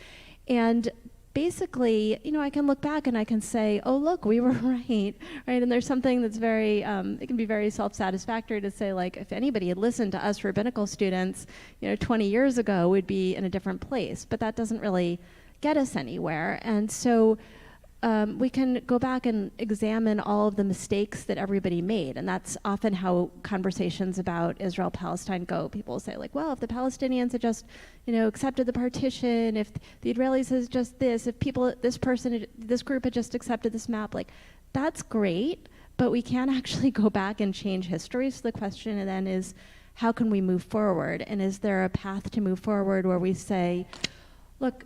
And basically, I can look back and I can say, oh, look, we were right? And there's something that's very, it can be very self-satisfactory to say, like, if anybody had listened to us rabbinical students, 20 years ago, we'd be in a different place. But that doesn't really get us anywhere. And so we can go back and examine all of the mistakes that everybody made. And that's often how conversations about Israel-Palestine go. People say, like, well, if the Palestinians had just, accepted the partition, if the Israelis had just this, if this group had just accepted this map, like, that's great, but we can't actually go back and change history. So the question then is, how can we move forward? And is there a path to move forward where we say, look,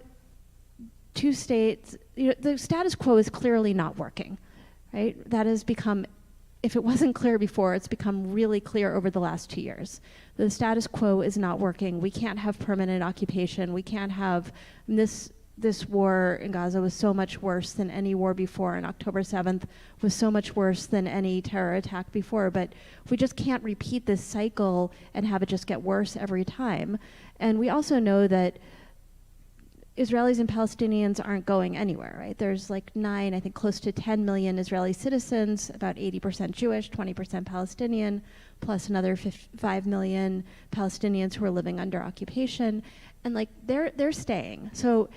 two states, the status quo is clearly not working, right? That has become, if it wasn't clear before, it's become really clear over the last 2 years. The status quo is not working. We can't have permanent occupation. We can't have, this war in Gaza was so much worse than any war before, and October 7th was so much worse than any terror attack before, but we just can't repeat this cycle and have it just get worse every time. And we also know that Israelis and Palestinians aren't going anywhere, right? There's like I think close to 10 million Israeli citizens, about 80% Jewish, 20% Palestinian, plus another 5 million Palestinians who are living under occupation. And like they're staying. So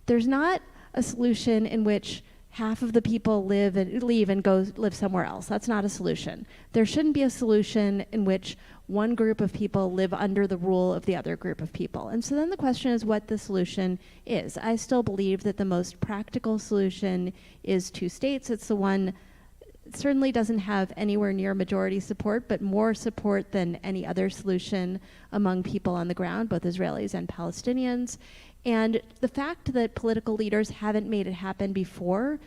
there's not a solution in which half of the people leave and go live somewhere else. That's not a solution. There shouldn't be a solution in which one group of people live under the rule of the other group of people. And so then the question is what the solution is. I still believe that the most practical solution is two states. It's the one It certainly doesn't have anywhere near majority support, but more support than any other solution among people on the ground, both Israelis and Palestinians. And the fact that political leaders haven't made it happen before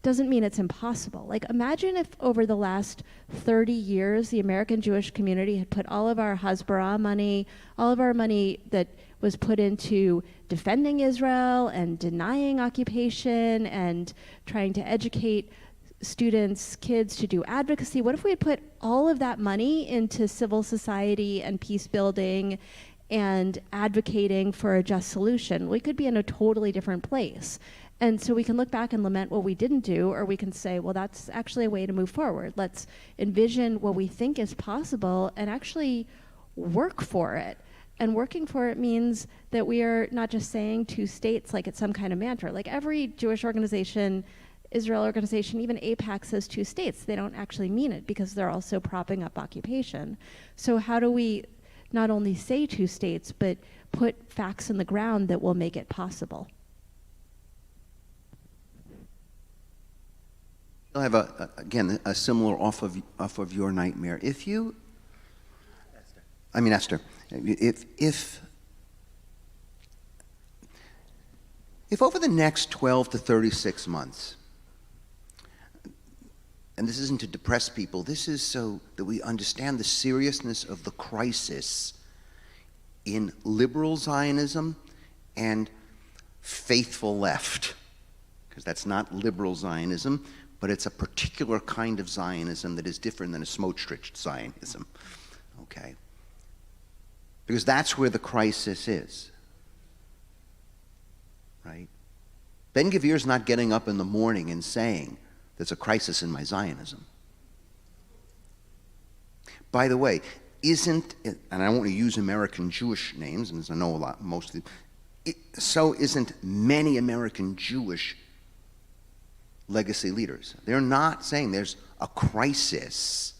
doesn't mean it's impossible. Like, imagine if over the last 30 years, the American Jewish community had put all of our Hasbara money, all of our money that was put into defending Israel and denying occupation and trying to educate students, kids to do advocacy. What if we had put all of that money into civil society and peace building and advocating for a just solution? We could be in a totally different place. And so we can look back and lament what we didn't do, or we can say, well, that's actually a way to move forward. Let's envision what we think is possible and actually work for it. And working for it means that we are not just saying two states like it's some kind of mantra. Like every Jewish organization, Israel organization, even AIPAC says two states. They don't actually mean it because they're also propping up occupation. So how do we not only say two states, but put facts in the ground that will make it possible? I'll have again a similar off of your nightmare. Esther, if over the next 12 to 36 months, and this isn't to depress people, this is so that we understand the seriousness of the crisis in liberal Zionism and faithful left, because that's not liberal Zionism, but it's a particular kind of Zionism that is different than a smoke-stretched Zionism, okay? Because that's where the crisis is, right? Ben-Gvir's not getting up in the morning and saying, there's a crisis in my Zionism. By the way, isn't, and I don't want to use American Jewish names, and I know a lot, mostly, so isn't many American Jewish legacy leaders. They're not saying there's a crisis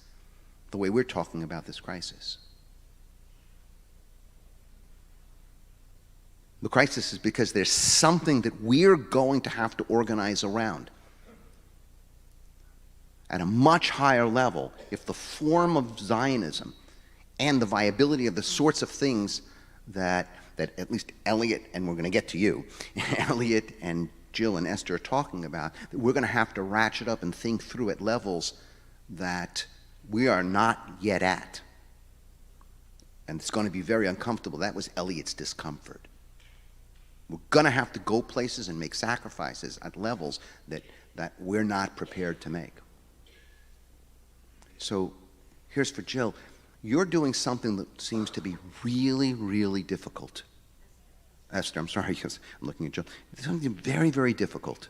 the way we're talking about this crisis. The crisis is because there's something that we're going to have to organize around at a much higher level if the form of Zionism and the viability of the sorts of things that at least Elliot, and we're going to get to you, Elliot and Jill and Esther are talking about, that we're going to have to ratchet up and think through at levels that we are not yet at. And it's going to be very uncomfortable. That was Elliot's discomfort. We're going to have to go places and make sacrifices at levels that we're not prepared to make. So here's for Jill. You're doing something that seems to be really, really difficult. Esther, I'm sorry, because I'm looking at Jill. It's something very, very difficult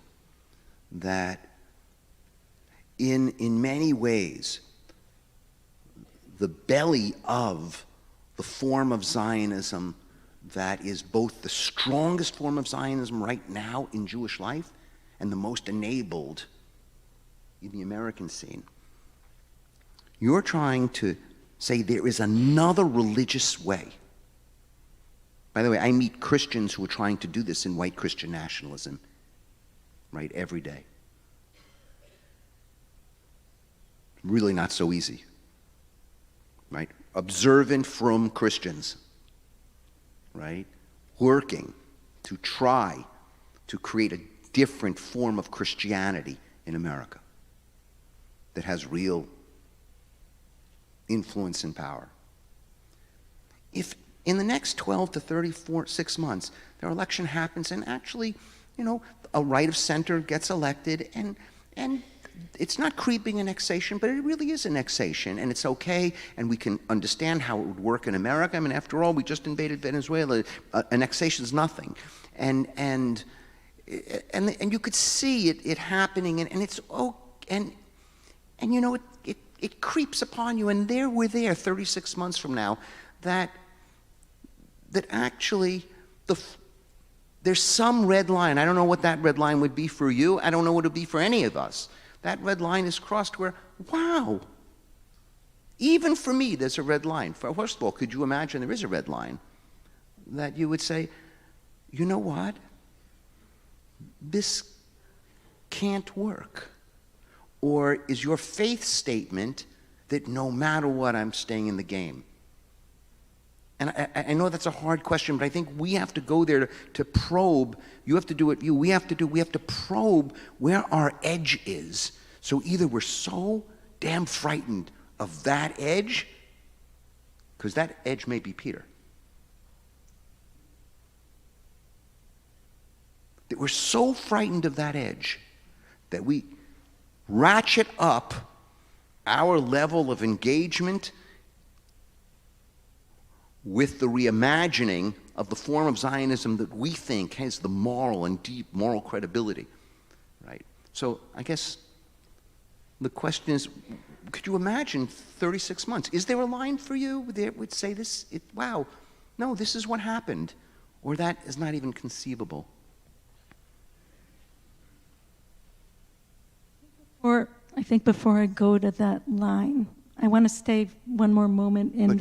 that in many ways, the belly of the form of Zionism that is both the strongest form of Zionism right now in Jewish life and the most enabled in the American scene. You're trying to say there is another religious way. By the way, I meet Christians who are trying to do this in white Christian nationalism, right, every day. Really not so easy, right? Observant, frum Christians, right? Working to try to create a different form of Christianity in America that has real influence and power. If in the next 12 to 36 months, their election happens and actually, a right of center gets elected and it's not creeping annexation, but it really is annexation, and it's okay, and we can understand how it would work in America. I mean, after all, we just invaded Venezuela. Annexation is nothing, and you could see it happening, and it's it creeps upon you, and we're there 36 months from now, that actually there's some red line. I don't know what that red line would be for you. I don't know what it would be for any of us. That red line is crossed where, wow, even for me, there's a red line. First of all, could you imagine there is a red line that you would say, you know what? This can't work. Or is your faith statement that no matter what, I'm staying in the game? And I know that's a hard question, but I think we have to go there to probe. You have to do it. We have to probe where our edge is. So either we're so damn frightened of that edge, because that edge may be Peter, that we're so frightened of that edge that we ratchet up our level of engagement with the reimagining of the form of Zionism that we think has the moral and deep moral credibility, right? So I guess the question is, could you imagine 36 months? Is there a line for you that would say this, wow, no, this is what happened, or that is not even conceivable? Or I think before I go to that line, I want to stay one more moment in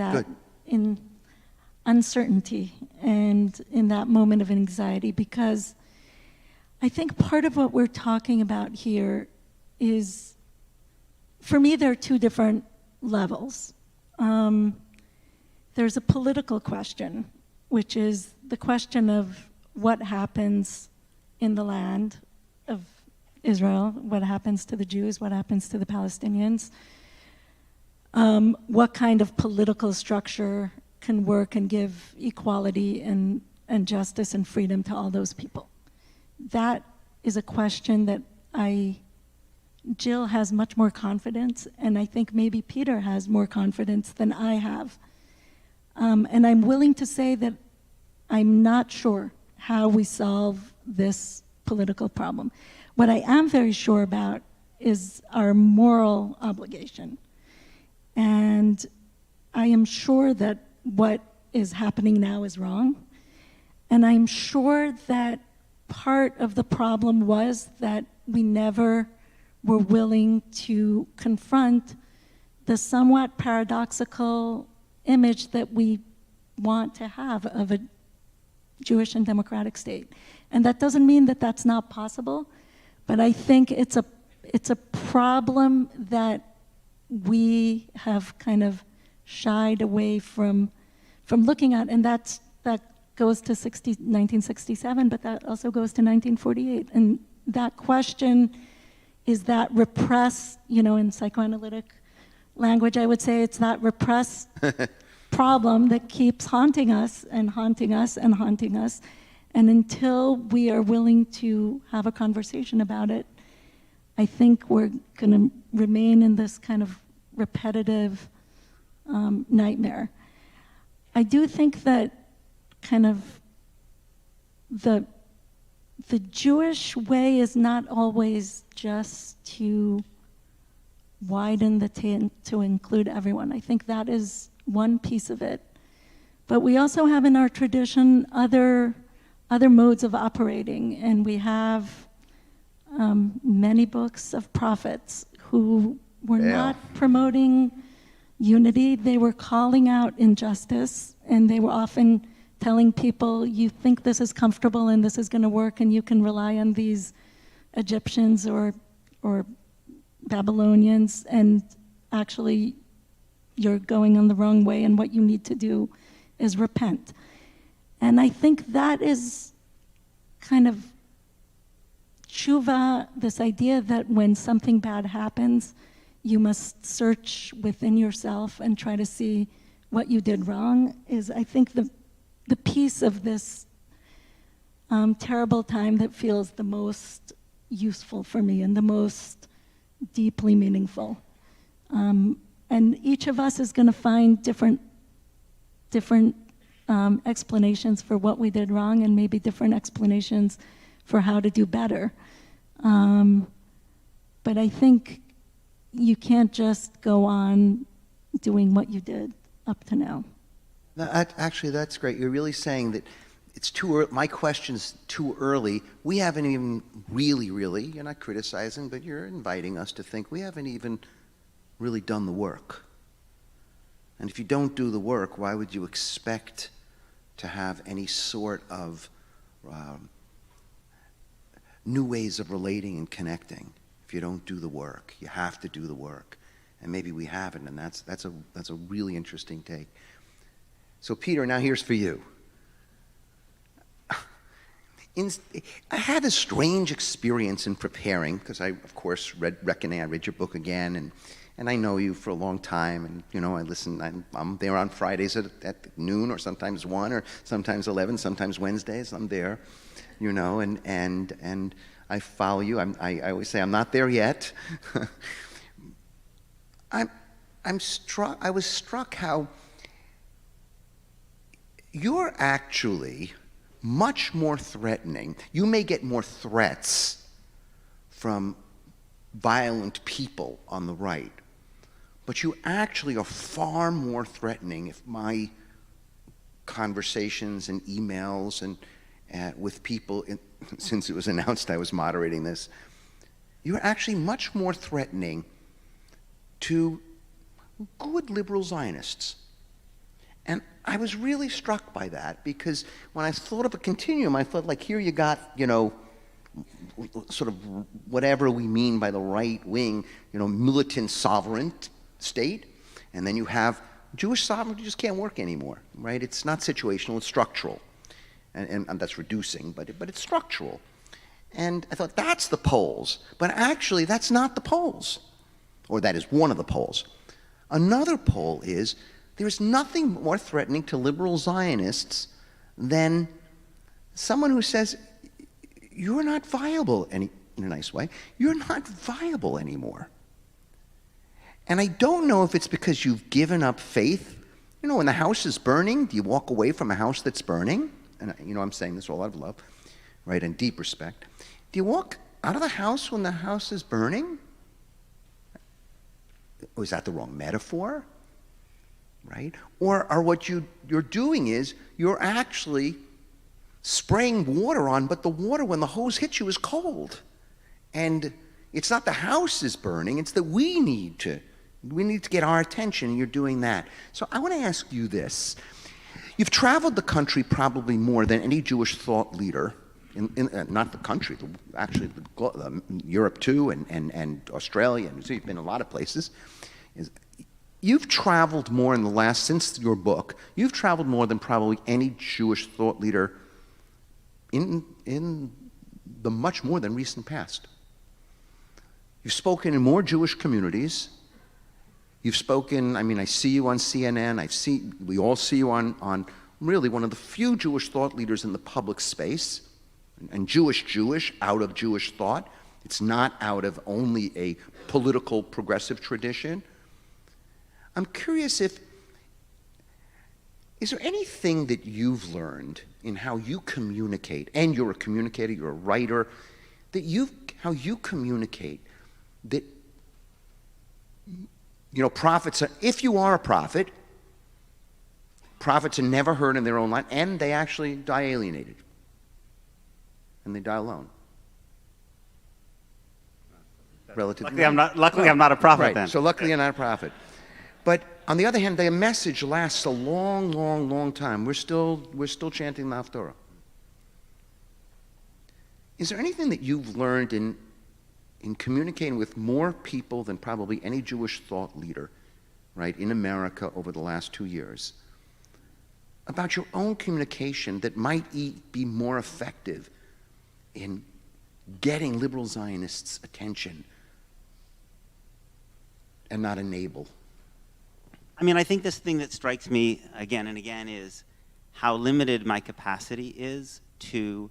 in uncertainty and in that moment of anxiety, because I think part of what we're talking about here is, for me, there are two different levels. There's a political question, which is the question of what happens in the land of Israel, what happens to the Jews, what happens to the Palestinians, what kind of political structure can work and give equality and justice and freedom to all those people. That is a question that Jill has much more confidence, and I think maybe Peter has more confidence than I have. And I'm willing to say that I'm not sure how we solve this political problem. What I am very sure about is our moral obligation. And I am sure that what is happening now is wrong. And I'm sure that part of the problem was that we never were willing to confront the somewhat paradoxical image that we want to have of a Jewish and democratic state. And that doesn't mean that that's not possible, but I think it's a problem that we have kind of shied away from looking at, and that goes to 1967, but that also goes to 1948. And that question is that repressed, in psychoanalytic language, I would say it's that repressed problem that keeps haunting us and haunting us and haunting us. And until we are willing to have a conversation about it, I think we're going to remain in this kind of repetitive nightmare. I do think that kind of the Jewish way is not always just to widen the tent to include everyone. I think that is one piece of it. But we also have in our tradition other modes of operating, and we have many books of prophets who were not promoting unity. They were calling out injustice, and they were often telling people, you think this is comfortable and this is going to work and you can rely on these Egyptians or Babylonians, and actually you're going on the wrong way, and what you need to do is repent. And I think that is kind of tshuva, this idea that when something bad happens, you must search within yourself and try to see what you did wrong, is, I think, the piece of this terrible time that feels the most useful for me and the most deeply meaningful. And each of us is going to find different explanations for what we did wrong, and maybe different explanations for how to do better. But I think you can't just go on doing what you did up to now. Actually, that's great. You're really saying that it's too early. My question's too early. We haven't even really, you're not criticizing, but you're inviting us to think we haven't even really done the work. And if you don't do the work, why would you expect to have any sort of new ways of relating and connecting if you don't do the work. You have to do the work. And maybe we haven't, and that's a really interesting take. So Peter, now here's for you. I had a strange experience in preparing, because I, of course, read your book again, and I know you for a long time, and, you know, I listen, I'm there on Fridays at noon, or sometimes 1, or sometimes 11, sometimes Wednesdays, I'm there, you know, and I follow you. I always say I'm not there yet. I was struck how you're actually much more threatening. You may get more threats from violent people on the right, but you actually are far more threatening if my conversations and emails and with people, since it was announced I was moderating this, you're actually much more threatening to good liberal Zionists. And I was really struck by that, because when I thought of a continuum, I thought, like, here you got, you know, sort of whatever we mean by the right wing, you know, militant sovereign state, and then you have Jewish sovereignty just can't work anymore, right? It's not situational, it's structural. And that's reducing, but it's structural. And I thought, that's the poles. But actually, that's not the poles. Or that is one of the poles. Another pole is, there's nothing more threatening to liberal Zionists than someone who says, you're not viable, in a nice way, you're not viable anymore. And I don't know if it's because you've given up faith. You know, when the house is burning, do you walk away from a house that's burning? And, you know, I'm saying this all out of love, right, and deep respect. Do you walk out of the house when the house is burning? Or is that the wrong metaphor? Right? Or what you're doing is you're actually spraying water on, but the water, when the hose hits you, is cold. And it's not the house is burning, it's that we need to get our attention, and you're doing that. So I want to ask you this. You've traveled the country probably more than any Jewish thought leader, not the country, actually Europe too, and Australia, and so you've been in a lot of places. You've traveled more in the last, since your book, you've traveled more than probably any Jewish thought leader in the much more than recent past. You've spoken in more Jewish communities. You've spoken, I mean, I see you on CNN, we all see you on really one of the few Jewish thought leaders in the public space, and Jewish, out of Jewish thought. It's not out of only a political progressive tradition. I'm curious is there anything that you've learned in how you communicate, and you're a communicator, you're a writer, how you communicate that, you know, prophets if you are a prophet, prophets are never heard in their own land, and they actually die alienated. And they die alone. Luckily, I'm not a prophet, right. then. So luckily you're not a prophet. But on the other hand, their message lasts a long, long, long time. We're still chanting the Haftorah. Is there anything that you've learned in communicating with more people than probably any Jewish thought leader, right, in America over the last 2 years, about your own communication that might be more effective in getting liberal Zionists' attention and not enable? I mean, I think this thing that strikes me again and again is how limited my capacity is to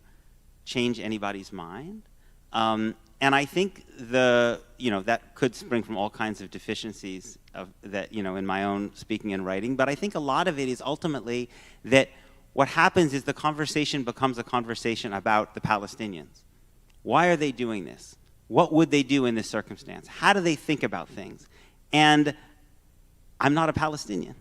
change anybody's mind. And I think that could spring from all kinds of deficiencies in my own speaking and writing. But I think a lot of it is ultimately that what happens is the conversation becomes a conversation about the Palestinians. Why are they doing this? What would they do in this circumstance? How do they think about things? And I'm not a Palestinian.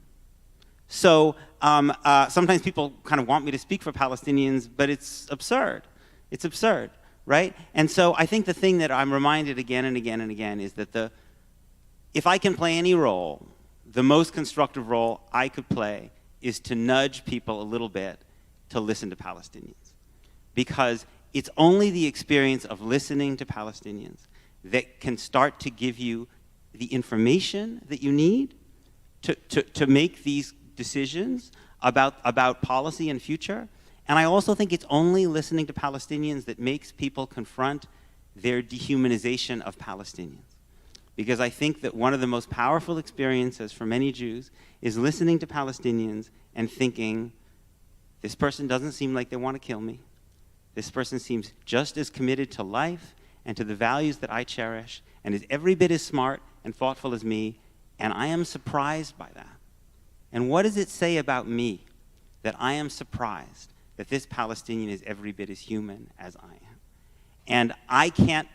So sometimes people kind of want me to speak for Palestinians, but it's absurd. It's absurd, right? And so I think the thing that I'm reminded again and again and again is that if I can play any role, the most constructive role I could play is to nudge people a little bit to listen to Palestinians. Because it's only the experience of listening to Palestinians that can start to give you the information that you need to make these decisions about policy and future. And I also think it's only listening to Palestinians that makes people confront their dehumanization of Palestinians. Because I think that one of the most powerful experiences for many Jews is listening to Palestinians and thinking, this person doesn't seem like they want to kill me. This person seems just as committed to life and to the values that I cherish and is every bit as smart and thoughtful as me, and I am surprised by that. And what does it say about me that I am surprised that this Palestinian is every bit as human as I am? And I can't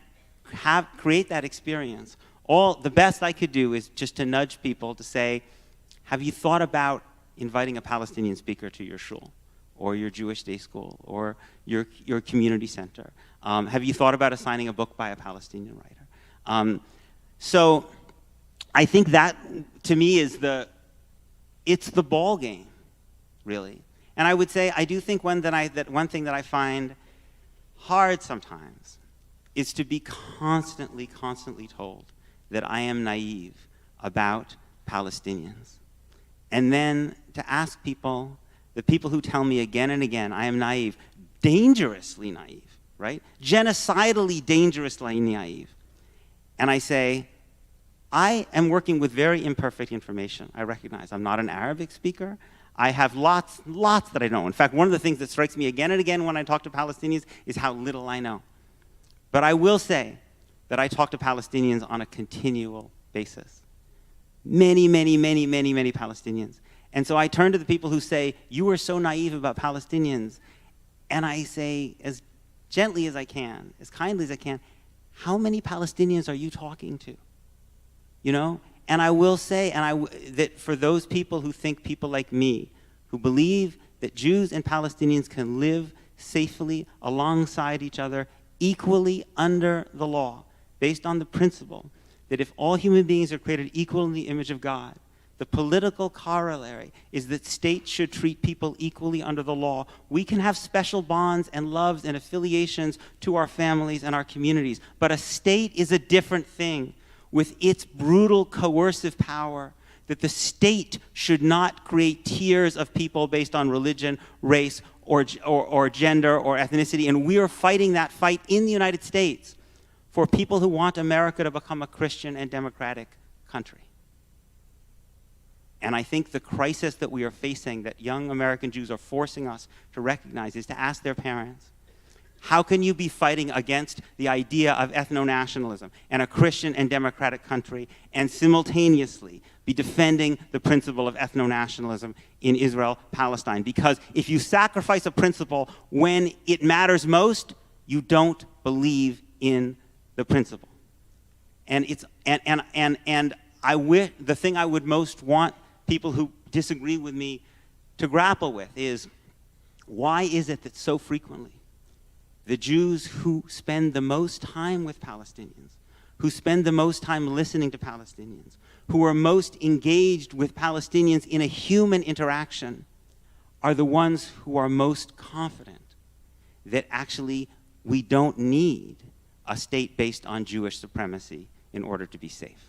create that experience. The best I could do is just to nudge people to say, have you thought about inviting a Palestinian speaker to your shul, or your Jewish day school, or your community center? Have you thought about assigning a book by a Palestinian writer? So I think that, to me, it's the ball game, really. And I would say, I do think one thing that I find hard sometimes is to be constantly told that I am naive about Palestinians. And then to ask people, the people who tell me again and again, I am naive, dangerously naive, right? Genocidally dangerously naive. And I say, I am working with very imperfect information. I recognize I'm not an Arabic speaker. I have lots that I know. In fact, one of the things that strikes me again and again when I talk to Palestinians is how little I know. But I will say that I talk to Palestinians on a continual basis. Many Palestinians. And so I turn to the people who say, you are so naive about Palestinians. And I say, as gently as I can, as kindly as I can, how many Palestinians are you talking to? You know? And I will say that for those people who think people like me, who believe that Jews and Palestinians can live safely alongside each other, equally under the law, based on the principle that if all human beings are created equal in the image of God, the political corollary is that states should treat people equally under the law. We can have special bonds and loves and affiliations to our families and our communities, but a state is a different thing with its brutal coercive power, that the state should not create tiers of people based on religion, race, or gender or ethnicity. And we are fighting that fight in the United States for people who want America to become a Christian and democratic country. And I think the crisis that we are facing, that young American Jews are forcing us to recognize, is to ask their parents, how can you be fighting against the idea of ethno-nationalism and a Christian and democratic country and simultaneously be defending the principle of ethno-nationalism in Israel, Palestine? Because if you sacrifice a principle when it matters most, you don't believe in the principle. And the thing I would most want people who disagree with me to grapple with is, why is it that so frequently the Jews who spend the most time with Palestinians, who spend the most time listening to Palestinians, who are most engaged with Palestinians in a human interaction, are the ones who are most confident that actually we don't need a state based on Jewish supremacy in order to be safe?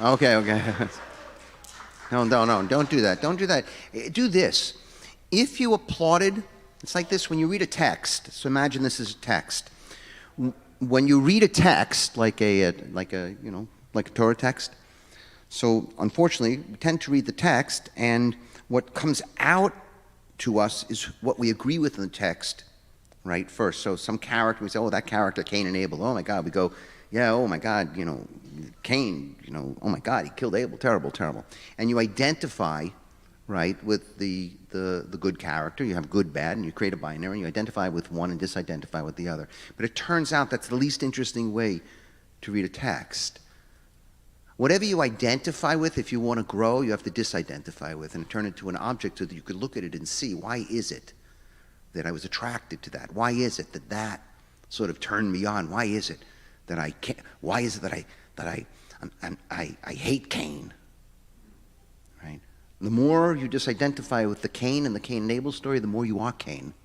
Okay. No, don't do that. Don't do that. Do this. If you applauded, it's like this when you read a text. So imagine this is a text. When you read a text, like a Torah text, so unfortunately, we tend to read the text, and what comes out to us is what we agree with in the text, right, first. So some character, we say, oh, that character, Cain and Abel, oh my God. We go, yeah, oh my God, Cain, oh my God, he killed Abel, terrible. And you identify, right, with the good character. You have good, bad, and you create a binary, and you identify with one and disidentify with the other. But it turns out that's the least interesting way to read a text. Whatever you identify with, if you want to grow, you have to disidentify with and turn it to an object so that you could look at it and see, why is it that I was attracted to that? Why is it that sort of turned me on? Why is it that I can't? Why is it that I hate Cain? Right? The more you disidentify with the Cain and the Cain and Abel story, the more you are Cain.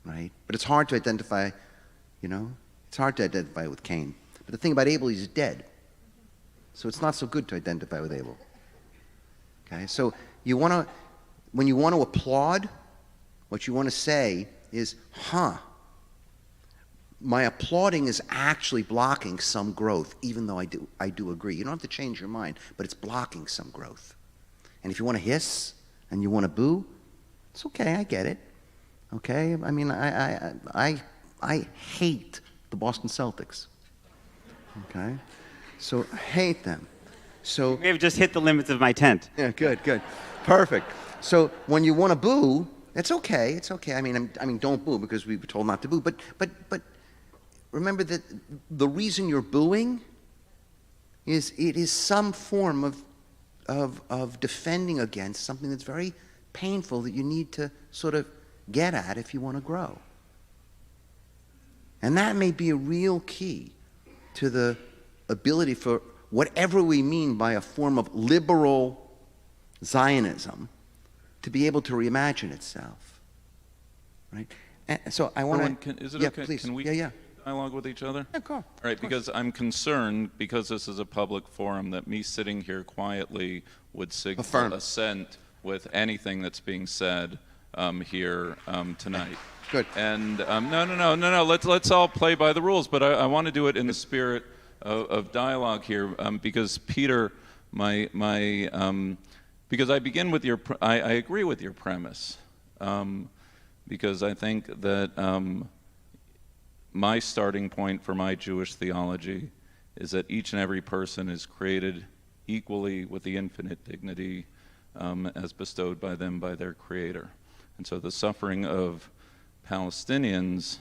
right? But it's hard to identify, it's hard to identify with Cain. But the thing about Abel, he's dead. So it's not so good to identify with Abel. Okay, so when you want to applaud, what you want to say is, my applauding is actually blocking some growth, even though I do agree. You don't have to change your mind, but it's blocking some growth. And if you want to hiss and you want to boo, it's okay, I get it. Okay, I mean, I hate the Boston Celtics. Okay, so I hate them. So You may have just hit the limits of my tent. yeah, good, perfect. So when you want to boo, it's okay. It's okay. I mean, don't boo because we were told not to boo. But remember that the reason you're booing is it is some form of defending against something that's very painful that you need to sort of get at if you want to grow. And that may be a real key to the ability for whatever we mean by a form of liberal Zionism to be able to reimagine itself, right? And so I want to. Is it yeah, okay? Please. Can we dialogue with each other? Yeah, go. All right, because I'm concerned, because this is a public forum, that me sitting here quietly would signal Affirm. assent with anything that's being said here tonight. Good. And no. Let's all play by the rules, but I want to do it in the spirit of dialogue here, because Peter, because I begin with I agree with your premise, because I think that my starting point for my Jewish theology is that each and every person is created equally with the infinite dignity as bestowed by them by their Creator. And so the suffering of Palestinians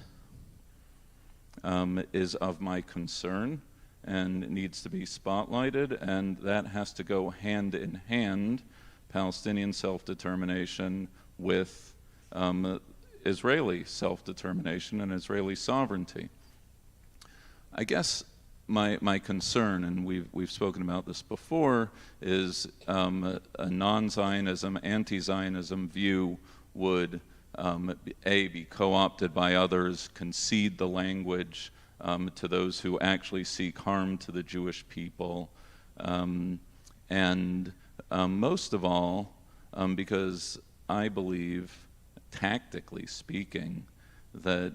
is of my concern and needs to be spotlighted, and that has to go hand in hand, Palestinian self-determination with Israeli self-determination and Israeli sovereignty. I guess my concern, and we've spoken about this before, is a non-Zionism, anti-Zionism view would be co-opted by others, concede the language to those who actually seek harm to the Jewish people, and most of all, because I believe, tactically speaking, that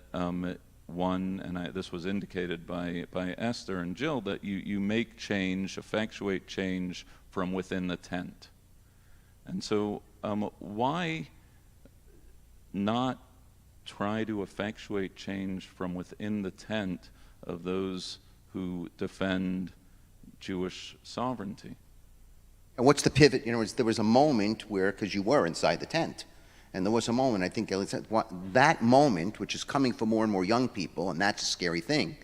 this was indicated by Esther and Jill, that you make change, effectuate change from within the tent. And so why not try to effectuate change from within the tent of those who defend Jewish sovereignty? And what's the pivot? There was a moment where, because you were inside the tent, and there was a moment, I think, that moment, which is coming for more and more young people, and that's a scary thing,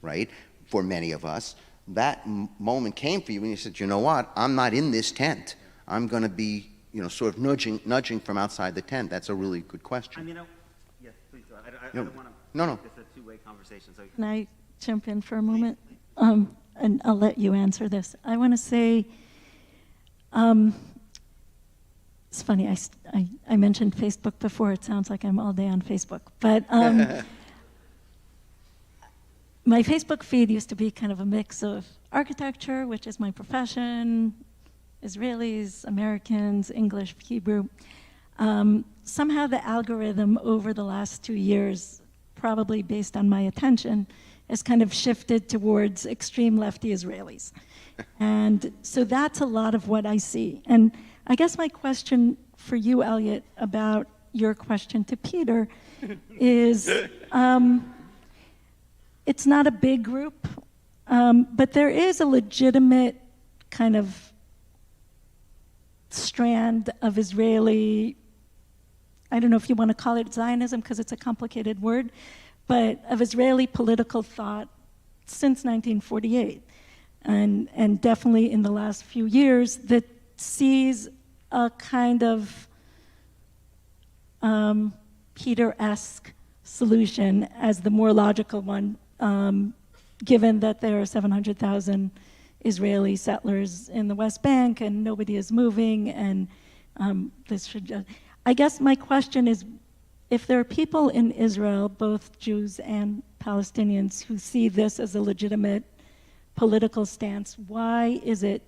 right, for many of us, that moment came for you when you said, you know what, I'm not in this tent. I'm going to be, sort of nudging from outside the tent. That's a really good question. Yes, please go. I don't want to No. make this a two-way conversation. So Can I jump in for a moment? And I'll let you answer this. I want to say, it's funny, I mentioned Facebook before. It sounds like I'm all day on Facebook. But my Facebook feed used to be kind of a mix of architecture, which is my profession, Israelis, Americans, English, Hebrew. Somehow the algorithm over the last 2 years, probably based on my attention, has kind of shifted towards extreme lefty Israelis. And so that's a lot of what I see. And I guess my question for you, Elliot, about your question to Peter is, it's not a big group, but there is a legitimate kind of strand of Israeli, I don't know if you want to call it Zionism because it's a complicated word, but of Israeli political thought since 1948, and definitely in the last few years, that sees a kind of Peter-esque solution as the more logical one, given that there are 700,000 Israeli settlers in the West Bank and nobody is moving, and this should just, I guess my question is, if there are people in Israel, both Jews and Palestinians, who see this as a legitimate political stance, why is it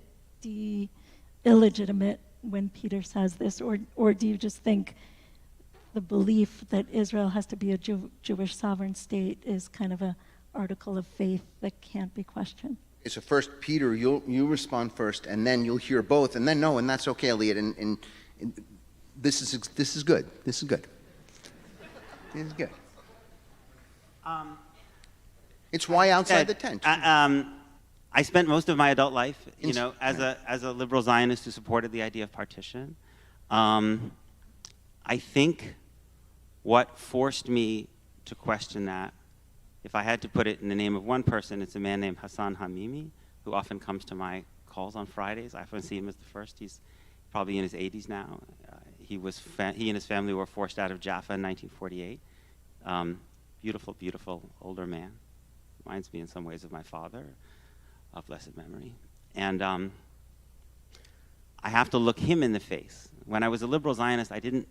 illegitimate when Peter says this? Or do you just think the belief that Israel has to be a Jewish sovereign state is kind of an article of faith that can't be questioned? Okay, so first, Peter, you respond first, and then you'll hear both, and then no, and that's okay, Elliot. And this is good. This is good. This is good. It's why outside the tent. I spent most of my adult life, as a liberal Zionist who supported the idea of partition. I think what forced me to question that, if I had to put it in the name of one person, it's a man named Hassan Hamimi, who often comes to my calls on Fridays. I often see him as the first. He's probably in his 80s now. He and his family were forced out of Jaffa in 1948. Beautiful, beautiful older man. Reminds me in some ways of my father, of blessed memory. And I have to look him in the face. When I was a liberal Zionist, I didn't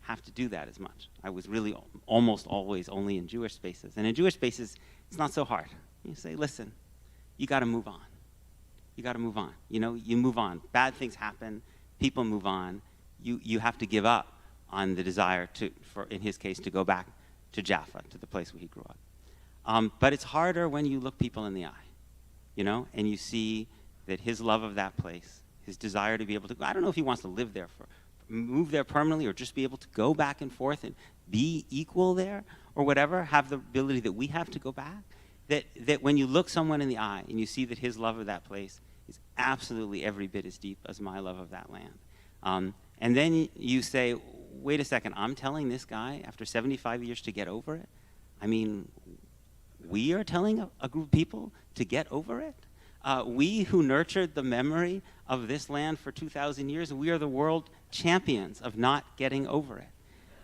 have to do that as much. I was really almost always only in Jewish spaces. And in Jewish spaces, it's not so hard. You say, listen, you got to move on. You got to move on. You move on. Bad things happen. People move on. You have to give up on the desire in his case, to go back to Jaffa, to the place where he grew up. But it's harder when you look people in the eye, and you see that his love of that place, his desire to be able to, I don't know if he wants to live there, move there permanently, or just be able to go back and forth and be equal there, or whatever, have the ability that we have to go back, that when you look someone in the eye and you see that his love of that place is absolutely every bit as deep as my love of that land. And then you say, wait a second, I'm telling this guy after 75 years to get over it? I mean, we are telling a group of people to get over it? We who nurtured the memory of this land for 2,000 years, we are the world champions of not getting over it.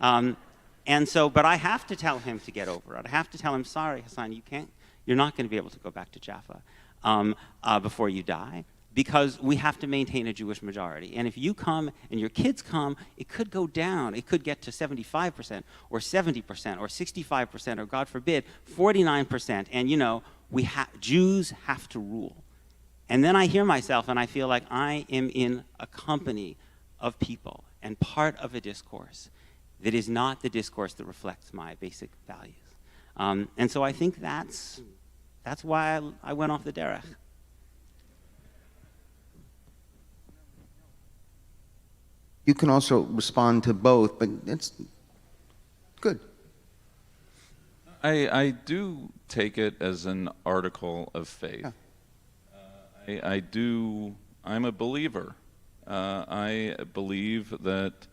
But I have to tell him to get over it. I have to tell him, sorry, Hassan, you're not going to be able to go back to Jaffa before you die, because we have to maintain a Jewish majority. And if you come and your kids come, it could go down. It could get to 75% or 70% or 65% or, God forbid, 49%. And, Jews have to rule. And then I hear myself and I feel like I am in a company of people and part of a discourse that is not the discourse that reflects my basic values. And so I think that's why I went off the derech. You can also respond to both, but it's good. I do take it as an article of faith. Yeah. I'm a believer. I believe that,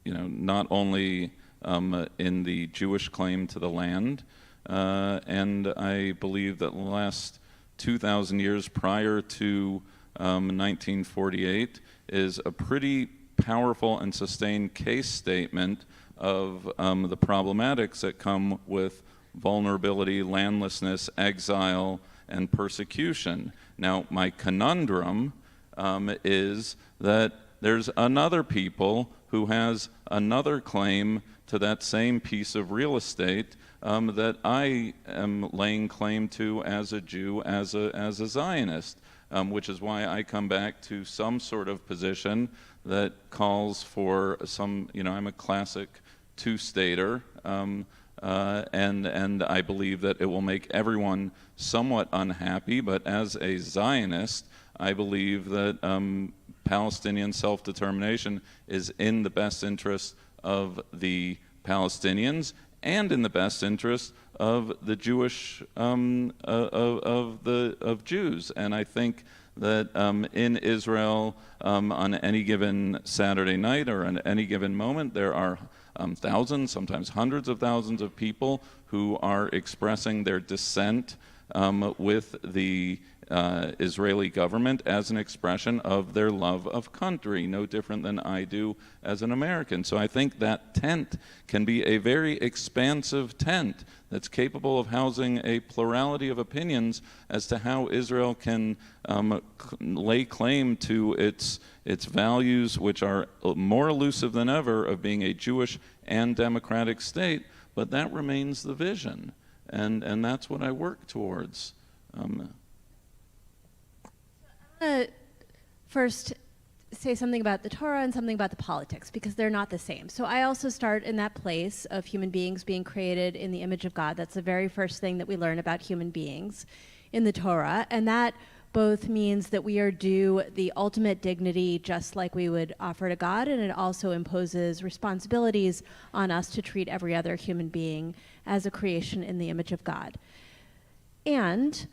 not only in the Jewish claim to the land, and I believe that the last 2,000 years prior to 1948 is a pretty powerful and sustained case statement of the problematics that come with vulnerability, landlessness, exile, and persecution. Now, my conundrum is that there's another people who has another claim to that same piece of real estate that I am laying claim to as a Jew, as a Zionist. Which is why I come back to some sort of position that calls for I'm a classic two-stater, and I believe that it will make everyone somewhat unhappy, but as a Zionist, I believe that Palestinian self-determination is in the best interest of the Palestinians and in the best interest of the Jewish of Jews. And I think that in Israel, on any given Saturday night or on any given moment, there are thousands, sometimes hundreds of thousands of people who are expressing their dissent with the Israeli government as an expression of their love of country, no different than I do as an American. So I think that tent can be a very expansive tent that's capable of housing a plurality of opinions as to how Israel can lay claim to its values, which are more elusive than ever, of being a Jewish and democratic state, but that remains the vision, and that's what I work towards. First say something about the Torah and something about the politics, because they're not the same. So I also start in that place of human beings being created in the image of God. That's the very first thing that we learn about human beings in the Torah, and that both means that we are due the ultimate dignity just like we would offer to God, and it also imposes responsibilities on us to treat every other human being as a creation in the image of God. And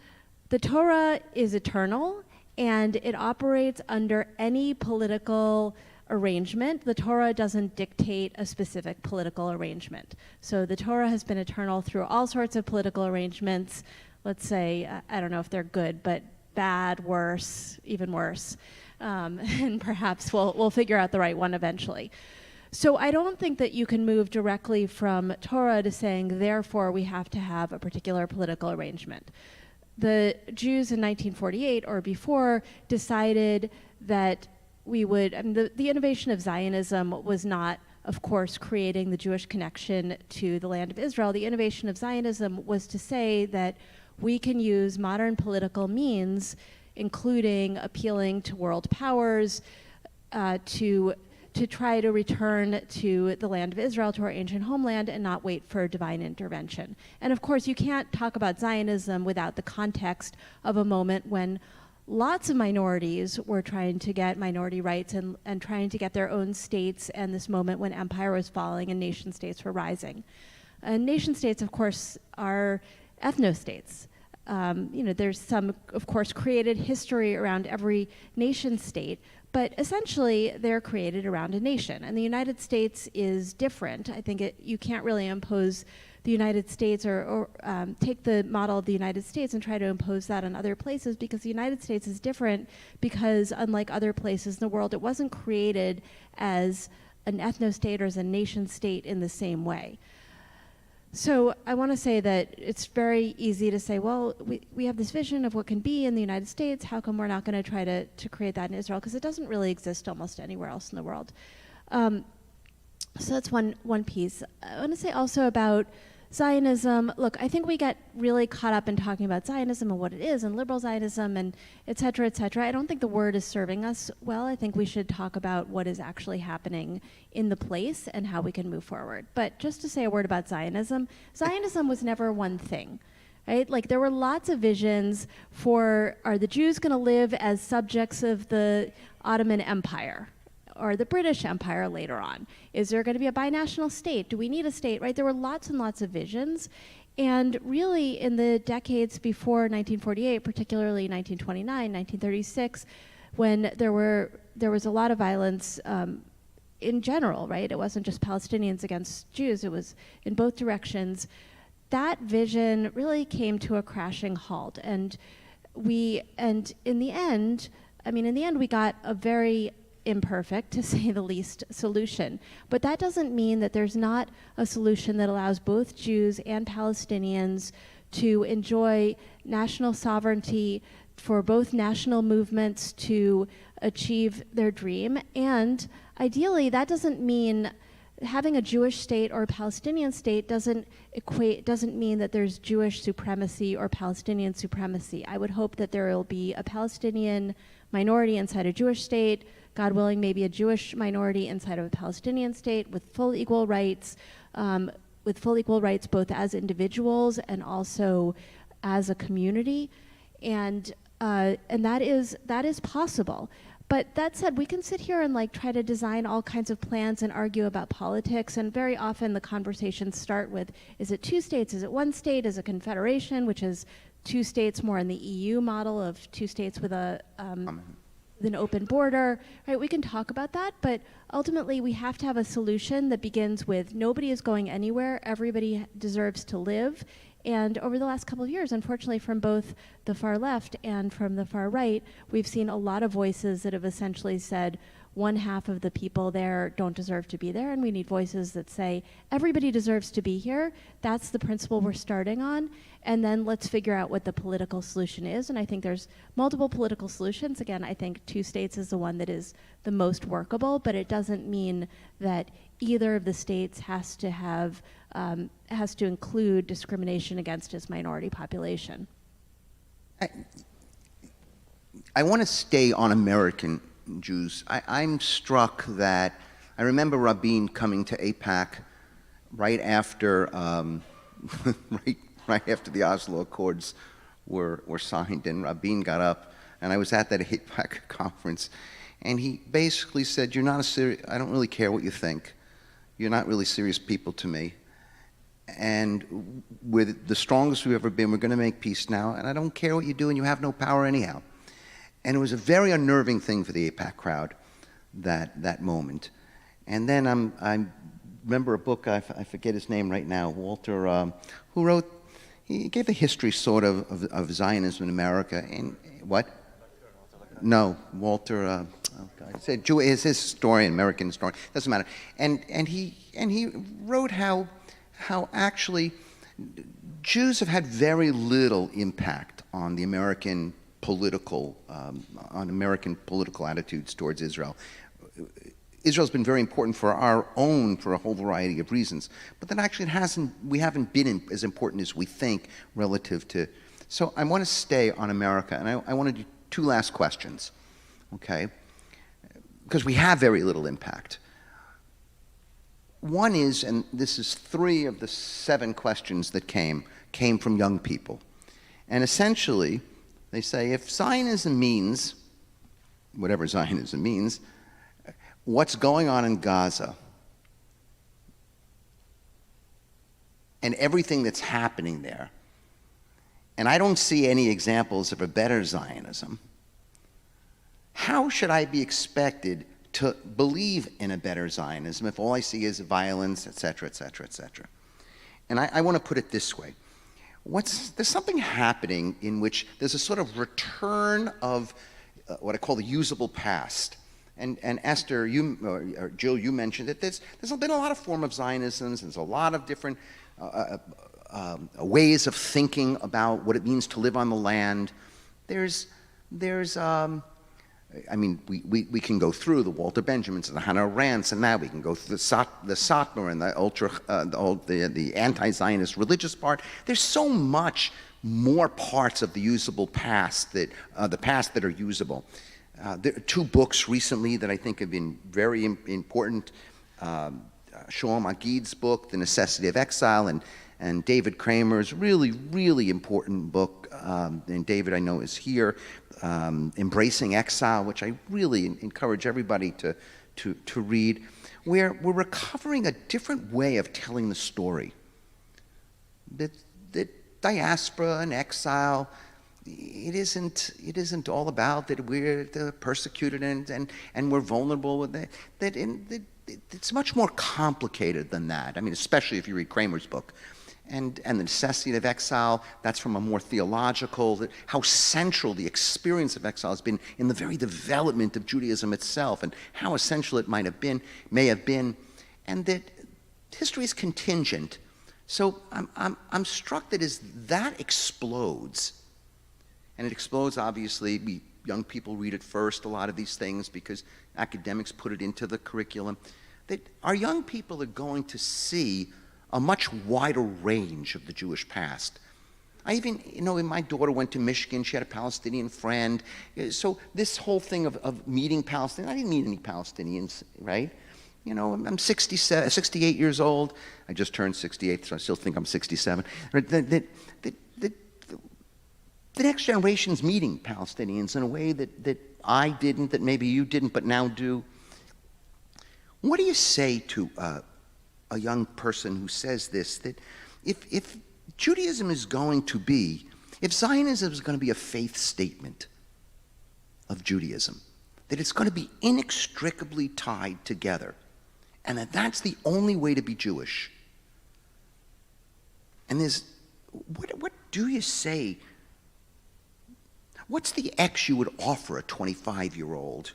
the Torah is eternal, and it operates under any political arrangement. The Torah doesn't dictate a specific political arrangement. So the Torah has been eternal through all sorts of political arrangements. Let's say, I don't know if they're good, but bad, worse, even worse. And perhaps we'll figure out the right one eventually. So I don't think that you can move directly from Torah to saying, therefore, we have to have a particular political arrangement. The Jews in 1948 or before decided that we would, I mean, the innovation of Zionism was not, of course, creating the Jewish connection to the land of Israel. The innovation of Zionism was to say that we can use modern political means, including appealing to world powers, to try to return to the land of Israel, to our ancient homeland, and not wait for divine intervention. And of course, you can't talk about Zionism without the context of a moment when lots of minorities were trying to get minority rights and trying to get their own states, and this moment when empire was falling and nation states were rising. And nation states, of course, are ethno-states. There's some, of course, created history around every nation state, but essentially they're created around a nation. And the United States is different. I think you can't really impose the United States or take the model of the United States and try to impose that on other places, because the United States is different because, unlike other places in the world, it wasn't created as an ethno-state or as a nation state in the same way. So I want to say that it's very easy to say, well, we have this vision of what can be in the United States. How come we're not going to try to create that in Israel? Because it doesn't really exist almost anywhere else in the world. So that's one piece. I want to say also about Zionism. Look, I think we get really caught up in talking about Zionism and what it is, and liberal Zionism, and et cetera, et cetera. I don't think the word is serving us well. I think we should talk about what is actually happening in the place and how we can move forward. But just to say a word about Zionism, Zionism was never one thing, right? Like, there were lots of visions for, are the Jews going to live as subjects of the Ottoman Empire or the British Empire later on? Is there going to be a binational state? Do we need a state, right? There were lots and lots of visions. And really, in the decades before 1948, particularly 1929, 1936, when there was a lot of violence in general, right? It wasn't just Palestinians against Jews, it was in both directions. That vision really came to a crashing halt. And in the end, we got a very imperfect, to say the least, solution. But that doesn't mean that there's not a solution that allows both Jews and Palestinians to enjoy national sovereignty, for both national movements to achieve their dream. And ideally, that doesn't mean having a Jewish state or a Palestinian state doesn't mean that there's Jewish supremacy or Palestinian supremacy. I would hope that there will be a Palestinian minority inside a Jewish state, God willing, maybe a Jewish minority inside of a Palestinian state with full equal rights both as individuals and also as a community, and that is possible. But that said, we can sit here and try to design all kinds of plans and argue about politics, and very often the conversations start with, is it two states, is it one state, is it confederation, which is two states more in the EU model of two states with an open border, right? We can talk about that, but ultimately we have to have a solution that begins with nobody is going anywhere, everybody deserves to live And over the last couple of years, unfortunately, from both the far left and from the far right, we've seen a lot of voices that have essentially said one half of the people there don't deserve to be there, and we need voices that say everybody deserves to be here. That's the principle we're starting on, and then let's figure out what the political solution is. And I think there's multiple political solutions. Again, I think 2 states is the one that is the most workable, but it doesn't mean that either of the states has to include discrimination against its minority population. I want to stay on American Jews. I'm struck that I remember Rabin coming to AIPAC right after right after the Oslo Accords were signed, and Rabin got up, and I was at that AIPAC conference, and he basically said, "You're not I don't really care what you think. You're not really serious people to me. And with the strongest we've ever been, we're going to make peace now, and I don't care what you do, and you have no power anyhow." And it was a very unnerving thing for the AIPAC crowd, that moment. And then I remember a book, I forget his name right now, Walter, who wrote, he gave the history sort of Zionism in America. And what? No, Walter, oh God, it's his historian, American historian, doesn't matter. And he wrote how actually Jews have had very little impact on the American political attitudes towards Israel. Israel's been very important for a whole variety of reasons, but that actually we haven't been as important as we think relative to. So I want to stay on America, and I want to do 2 last questions, okay? Because we have very little impact. One is, and this is 3 of the 7 questions that came from young people, and essentially they say, if Zionism means, whatever Zionism means, what's going on in Gaza and everything that's happening there, and I don't see any examples of a better Zionism, how should I be expected to believe in a better Zionism if all I see is violence, et cetera, et cetera, et cetera? And I want to put it this way. There's something happening in which there's a sort of return of what I call the usable past. And Esther, or Jill, you mentioned that there's been a lot of form of Zionisms. There's a lot of different ways of thinking about what it means to live on the land. I mean, we can go through the Walter Benjamins and the Hannah Arendts, and now we can go through the Satmar and the anti-Zionist religious part. There's so much more parts of the usable past the past that are usable. There are 2 books recently that I think have been very important. Shalom Agid's book, The Necessity of Exile, and David Kramer's really, really important book, and David I know is here, Embracing Exile, which I really encourage everybody to read, where we're recovering a different way of telling the story. That diaspora and exile, it isn't all about that we're the persecuted and we're vulnerable with that. It's much more complicated than that. I mean, especially if you read Kramer's book. And the necessity of exile, that's from a more theological, how central the experience of exile has been in the very development of Judaism itself, and how essential it may have been, and that history is contingent. So I'm struck that as that explodes, and it explodes, obviously, young people read it first, a lot of these things, because academics put it into the curriculum, that our young people are going to see a much wider range of the Jewish past. I even, my daughter went to Michigan, she had a Palestinian friend, so this whole thing of meeting Palestinians, I didn't meet any Palestinians, right? I'm 68 years old, I just turned 68, so I still think I'm 67. The next generation's meeting Palestinians in a way that I didn't, that maybe you didn't, but now do. What do you say to a young person who says this, that if Judaism is going to be, if Zionism is going to be a faith statement of Judaism, that it's going to be inextricably tied together, and that's the only way to be Jewish, and there's what do you say? What's the X you would offer a 25-year-old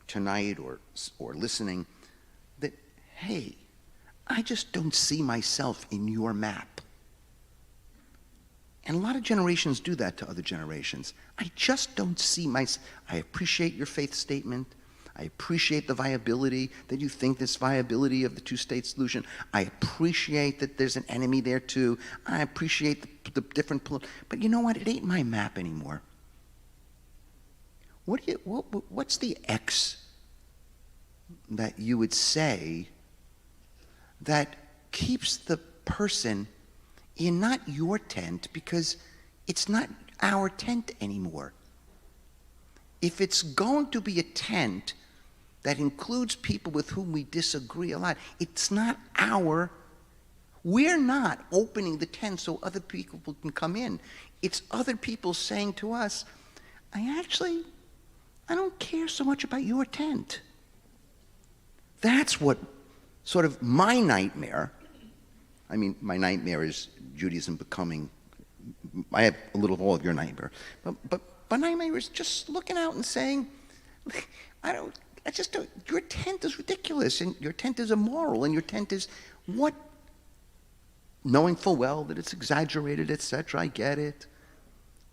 tonight or listening that, hey, I just don't see myself in your map? And a lot of generations do that to other generations. I just don't see myself. I appreciate your faith statement. I appreciate the viability, that you think this viability of the two-state solution. I appreciate that there's an enemy there too. I appreciate the different, but you know what? It ain't my map anymore. What's the X that you would say that keeps the person in not your tent, because it's not our tent anymore? If it's going to be a tent that includes people with whom we disagree a lot, it's not we're not opening the tent so other people can come in. It's other people saying to us, I don't care so much about your tent. That's what sort of my nightmare, my nightmare is Judaism becoming, I have a little of all of your nightmare, but my nightmare is just looking out and saying, your tent is ridiculous, and your tent is immoral, and your tent is what? Knowing full well that it's exaggerated, etc., I get it.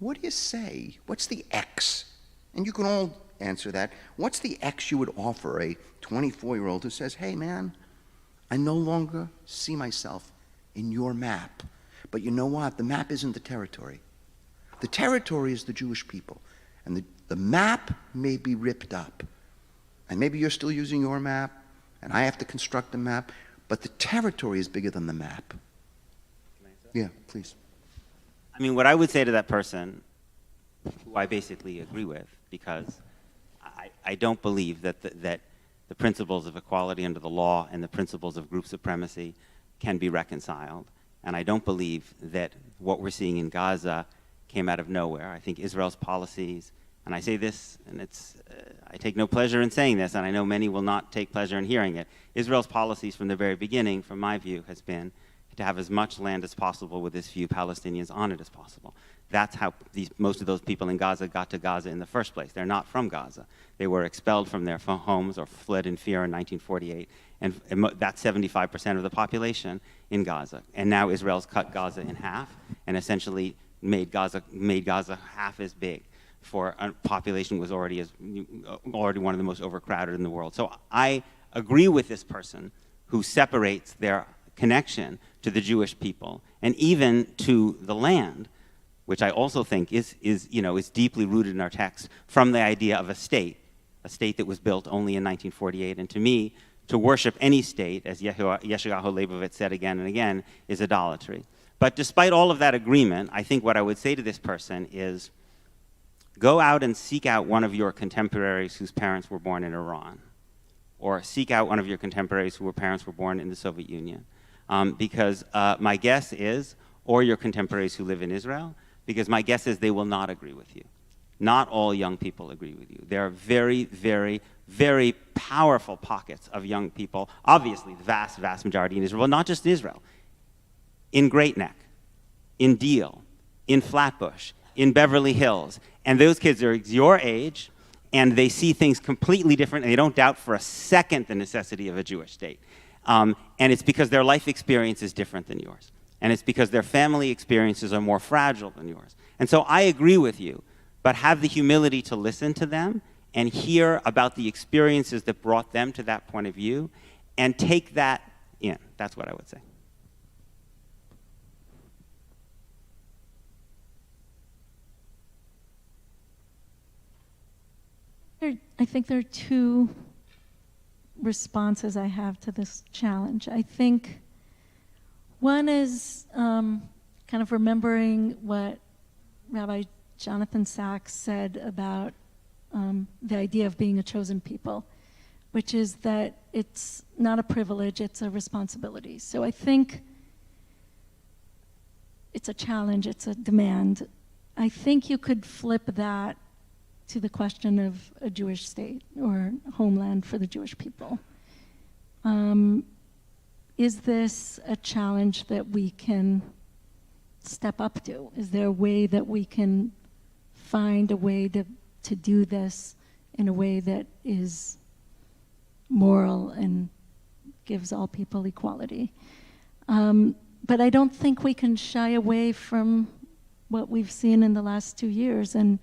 What do you say? What's the X? And you can all answer that. What's the X you would offer a 24-year-old who says, hey man, I no longer see myself in your map. But you know what? The map isn't the territory. The territory is the Jewish people. And the map may be ripped up. And maybe you're still using your map, and I have to construct a map, but the territory is bigger than the map. Yeah, please. What I would say to that person, who I basically agree with, because I don't believe that the principles of equality under the law and the principles of group supremacy can be reconciled. And I don't believe that what we're seeing in Gaza came out of nowhere. I think Israel's policies, and I say this, and I take no pleasure in saying this, and I know many will not take pleasure in hearing it. Israel's policies from the very beginning, from my view, has been to have as much land as possible with as few Palestinians on it as possible. That's how most of those people in Gaza got to Gaza in the first place. They're not from Gaza. They were expelled from their homes or fled in fear in 1948, and that's 75% of the population in Gaza. And now Israel's cut Gaza in half and essentially made Gaza half as big for a population was already one of the most overcrowded in the world. So I agree with this person who separates their connection to the Jewish people and even to the land, which I also think is deeply rooted in our text, from the idea of a state that was built only in 1948. And to me, to worship any state, as Yeshayahu Leibovitz said again and again, is idolatry. But despite all of that agreement, I think what I would say to this person is, go out and seek out one of your contemporaries whose parents were born in Iran, or seek out one of your contemporaries whose parents were born in the Soviet Union. Because my guess is, or your contemporaries who live in Israel, because my guess is they will not agree with you. Not all young people agree with you. There are very, very, very powerful pockets of young people, obviously the vast, vast majority in Israel, but not just in Israel, in Great Neck, in Deal, in Flatbush, in Beverly Hills. And those kids are your age, and they see things completely different, and they don't doubt for a second the necessity of a Jewish state. And it's because their life experience is different than yours. And it's because their family experiences are more fragile than yours. And so I agree with you, but have the humility to listen to them and hear about the experiences that brought them to that point of view and take that in. That's what I would say. I think there are two responses I have to this challenge. I think one is kind of remembering what Rabbi Jonathan Sachs said about the idea of being a chosen people, which is that it's not a privilege, it's a responsibility. So I think it's a challenge, it's a demand. I think you could flip that to the question of a Jewish state or homeland for the Jewish people. Is this a challenge that we can step up to? Is there a way that we can find a way to do this in a way that is moral and gives all people equality? But I don't think we can shy away from what we've seen in the last 2 years, and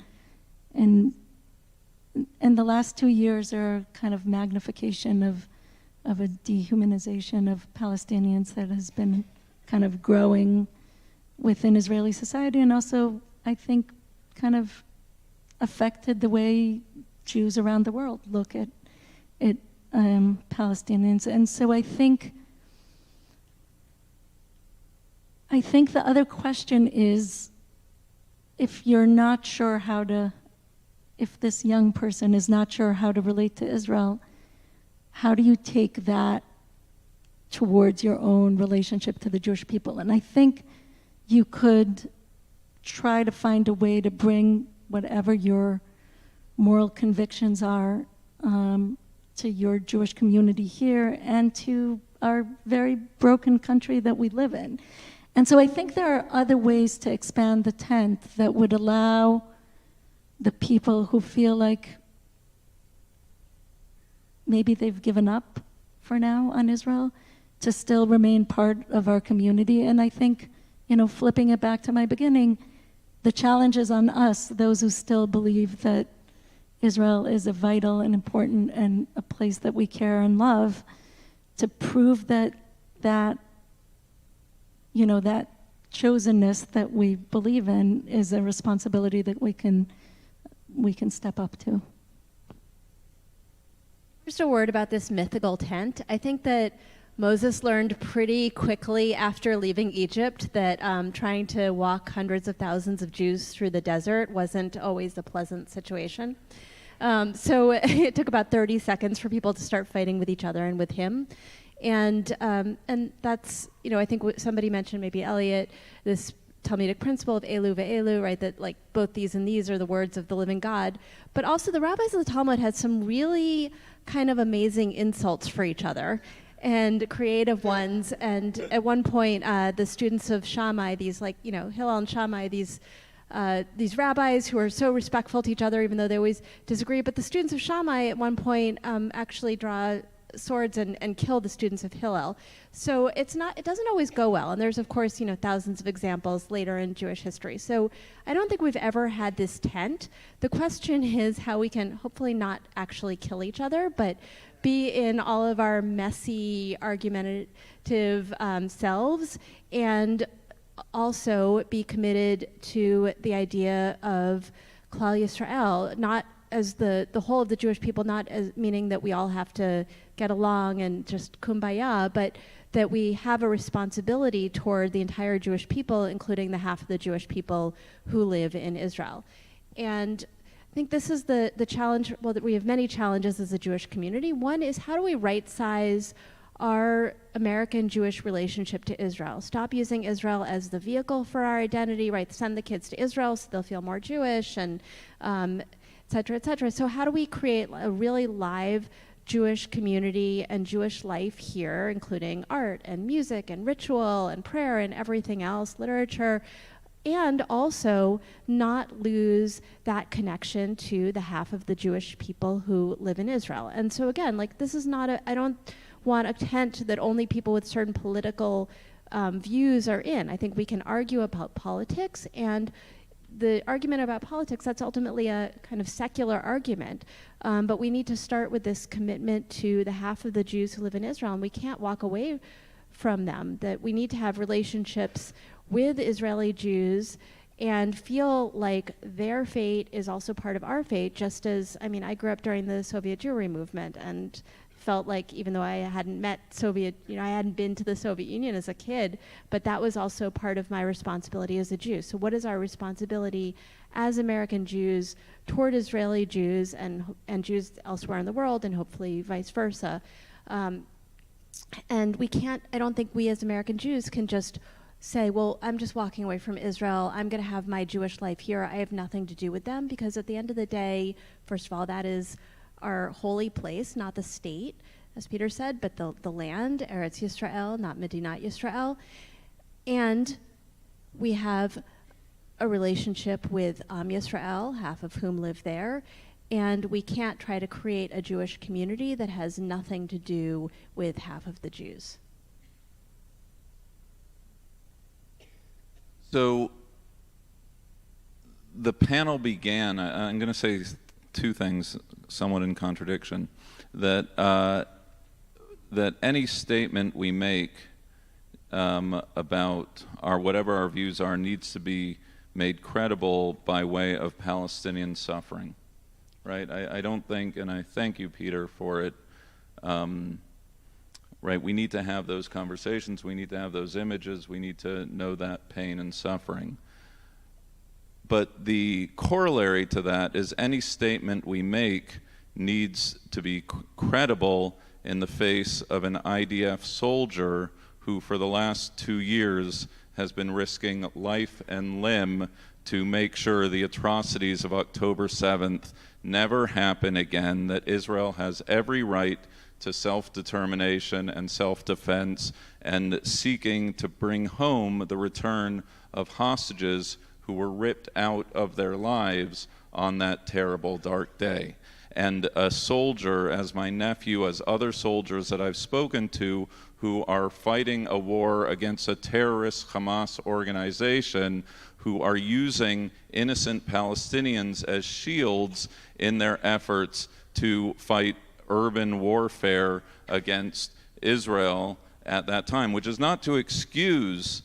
the last 2 years are kind of magnification of a dehumanization of Palestinians that has been kind of growing within Israeli society, and also, I think, kind of affected the way Jews around the world look at Palestinians. And so I think the other question is, if this young person is not sure how to relate to Israel, how do you take that towards your own relationship to the Jewish people? And I think you could try to find a way to bring whatever your moral convictions are to your Jewish community here and to our very broken country that we live in. And so I think there are other ways to expand the tent that would allow the people who feel like maybe they've given up for now on Israel to still remain part of our community. And I think, flipping it back to my beginning, the challenge is on us, those who still believe that Israel is a vital and important and a place that we care and love, to prove that chosenness that we believe in is a responsibility that we can step up to. Just a word about this mythical tent. I think that Moses learned pretty quickly after leaving Egypt that trying to walk hundreds of thousands of Jews through the desert wasn't always a pleasant situation. So it took about 30 seconds for people to start fighting with each other and with him. And that's, I think somebody mentioned, maybe Elliot, this Talmudic principle of Elu ve'elu, right, that like both these and these are the words of the living God. But also the rabbis of the Talmud had some really kind of amazing insults for each other and creative ones. And at one point, the students of Shammai, these Hillel and Shammai, these rabbis who are so respectful to each other, even though they always disagree. But the students of Shammai at one point actually draw swords and kill the students of Hillel. So it doesn't always go well. And there's, of course, thousands of examples later in Jewish history. So I don't think we've ever had this tent. The question is how we can hopefully not actually kill each other, but be in all of our messy, argumentative selves, and also be committed to the idea of Klal Yisrael, not as the whole of the Jewish people, not as meaning that we all have to get along and just kumbaya, but that we have a responsibility toward the entire Jewish people, including the half of the Jewish people who live in Israel. And I think this is the challenge, well, that we have many challenges as a Jewish community. One is, how do we right-size our American Jewish relationship to Israel? Stop using Israel as the vehicle for our identity, right? Send the kids to Israel so they'll feel more Jewish, and et cetera, et cetera. So how do we create a really live Jewish community and Jewish life here, including art and music and ritual and prayer and everything else, literature, and also not lose that connection to the half of the Jewish people who live in Israel? And so again, this is not I don't want a tent that only people with certain political views are in. I think we can argue about politics, and the argument about politics, that's ultimately a kind of secular argument. But we need to start with this commitment to the half of the Jews who live in Israel, and we can't walk away from them, that we need to have relationships with Israeli Jews and feel like their fate is also part of our fate, just as, I grew up during the Soviet Jewry movement and felt like, even though I hadn't met I hadn't been to the Soviet Union as a kid, but that was also part of my responsibility as a Jew. So what is our responsibility as American Jews toward Israeli Jews and Jews elsewhere in the world, and hopefully vice versa? And I don't think we as American Jews can just say, well, I'm just walking away from Israel, I'm going to have my Jewish life here, I have nothing to do with them, because at the end of the day, first of all, that is our holy place, not the state, as Peter said, but the land, Eretz Yisrael, not Medinat Yisrael. And We have a relationship with Am Yisrael, half of whom live there, and we can't try to create a Jewish community that has nothing to do with half of the Jews. So the panel began, I'm going to say two things somewhat in contradiction, that that any statement we make about whatever our views are needs to be made credible by way of Palestinian suffering, right? I don't think, and I thank you, Peter, for it, right? We need to have those conversations, we need to have those images, we need to know that pain and suffering. But the corollary to that is any statement we make needs to be credible in the face of an IDF soldier who for the last 2 years has been risking life and limb to make sure the atrocities of October 7th never happen again, that Israel has every right to self-determination and self-defense, and seeking to bring home the return of hostages who were ripped out of their lives on that terrible, dark day. And a soldier, as my nephew, as other soldiers that I've spoken to who are fighting a war against a terrorist Hamas organization, who are using innocent Palestinians as shields in their efforts to fight urban warfare against Israel at that time, which is not to excuse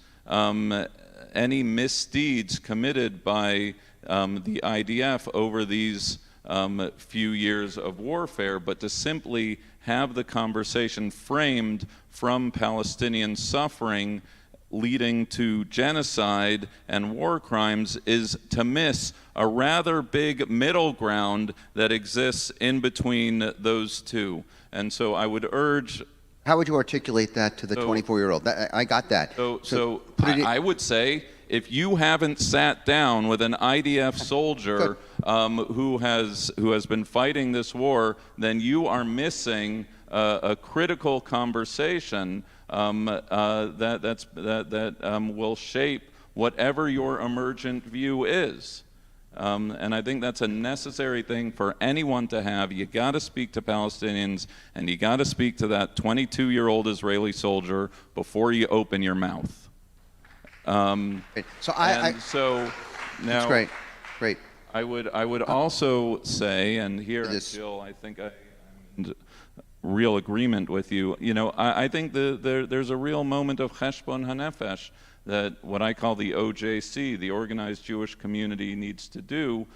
any misdeeds committed by the IDF over these few years of warfare, but to simply have the conversation framed from Palestinian suffering leading to genocide and war crimes is to miss a rather big middle ground that exists in between those two. And so I would urge... How would you articulate that to the 24-year-old? I got that. I would say, if you haven't sat down with an IDF soldier who has been fighting this war, then you are missing a critical conversation that will shape whatever your emergent view is. And I think that's a necessary thing for anyone to have. You got to speak to Palestinians, and you got to speak to that 22-year-old Israeli soldier before you open your mouth. So now, that's great. I would also say, and here, Jill, I think I'm in real agreement with you. You know, I think there's a real moment of cheshbon hanefesh that what I call the OJC, the Organized Jewish Community, needs to do.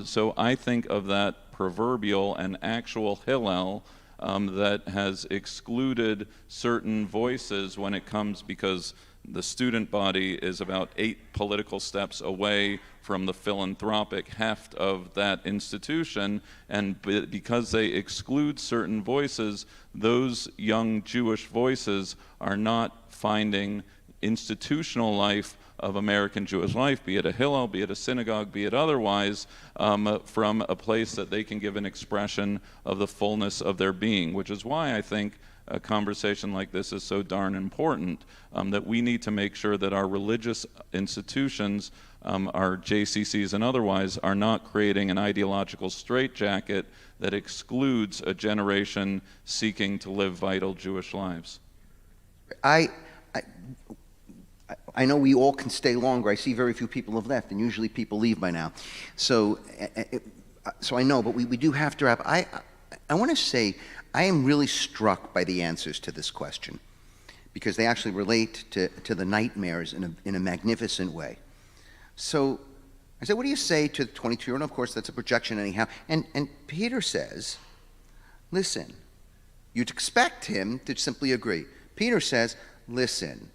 So I think of that proverbial and actual Hillel that has excluded certain voices when it comes, because the student body is about 8 political steps away from the philanthropic heft of that institution, and because they exclude certain voices, those young Jewish voices are not finding institutional life of American Jewish life, be it a Hillel, be it a synagogue, be it otherwise, from a place that they can give an expression of the fullness of their being, which is why I think a conversation like this is so darn important, that we need to make sure that our religious institutions, our JCCs and otherwise, are not creating an ideological straitjacket that excludes a generation seeking to live vital Jewish lives. I know we all can stay longer. I see very few people have left, and usually people leave by now. So I know, but we do have to wrap. I want to say I am really struck by the answers to this question, because they actually relate to the nightmares in a magnificent way. So I said, what do you say to the 22-year-old? Of course, that's a projection anyhow. And Peter says, listen, you'd expect him to simply agree. Peter says, listen,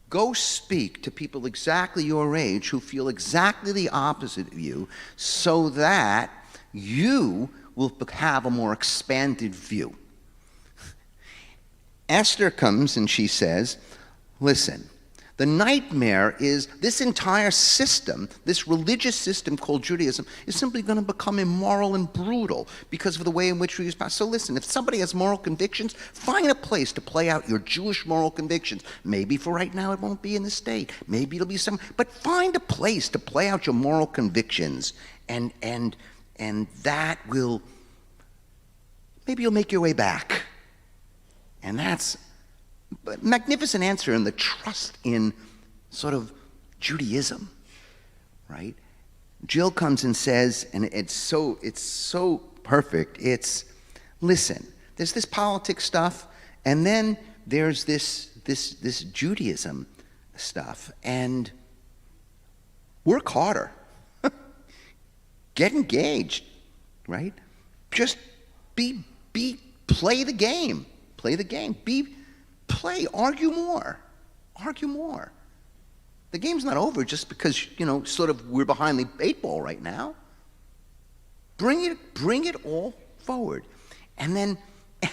go speak to people exactly your age who feel exactly the opposite of you, so that you will have a more expanded view. Esther comes and she says, listen, The nightmare is this entire system, this religious system called Judaism, is simply going to become immoral and brutal because of the way in which we use power. So listen, if somebody has moral convictions, find a place to play out your Jewish moral convictions. Maybe for right now it won't be in the state. Maybe it'll be but find a place to play out your moral convictions, and that will, maybe you'll make your way back. And that's a magnificent answer in the trust in sort of Judaism, right? Jill comes and says, and it's so perfect, listen, there's this politics stuff, and then there's this Judaism stuff, and work harder. Get engaged, right? Just play the game. Play the game. Argue more. The game's not over just because, sort of we're behind the 8 ball right now. Bring it all forward. And then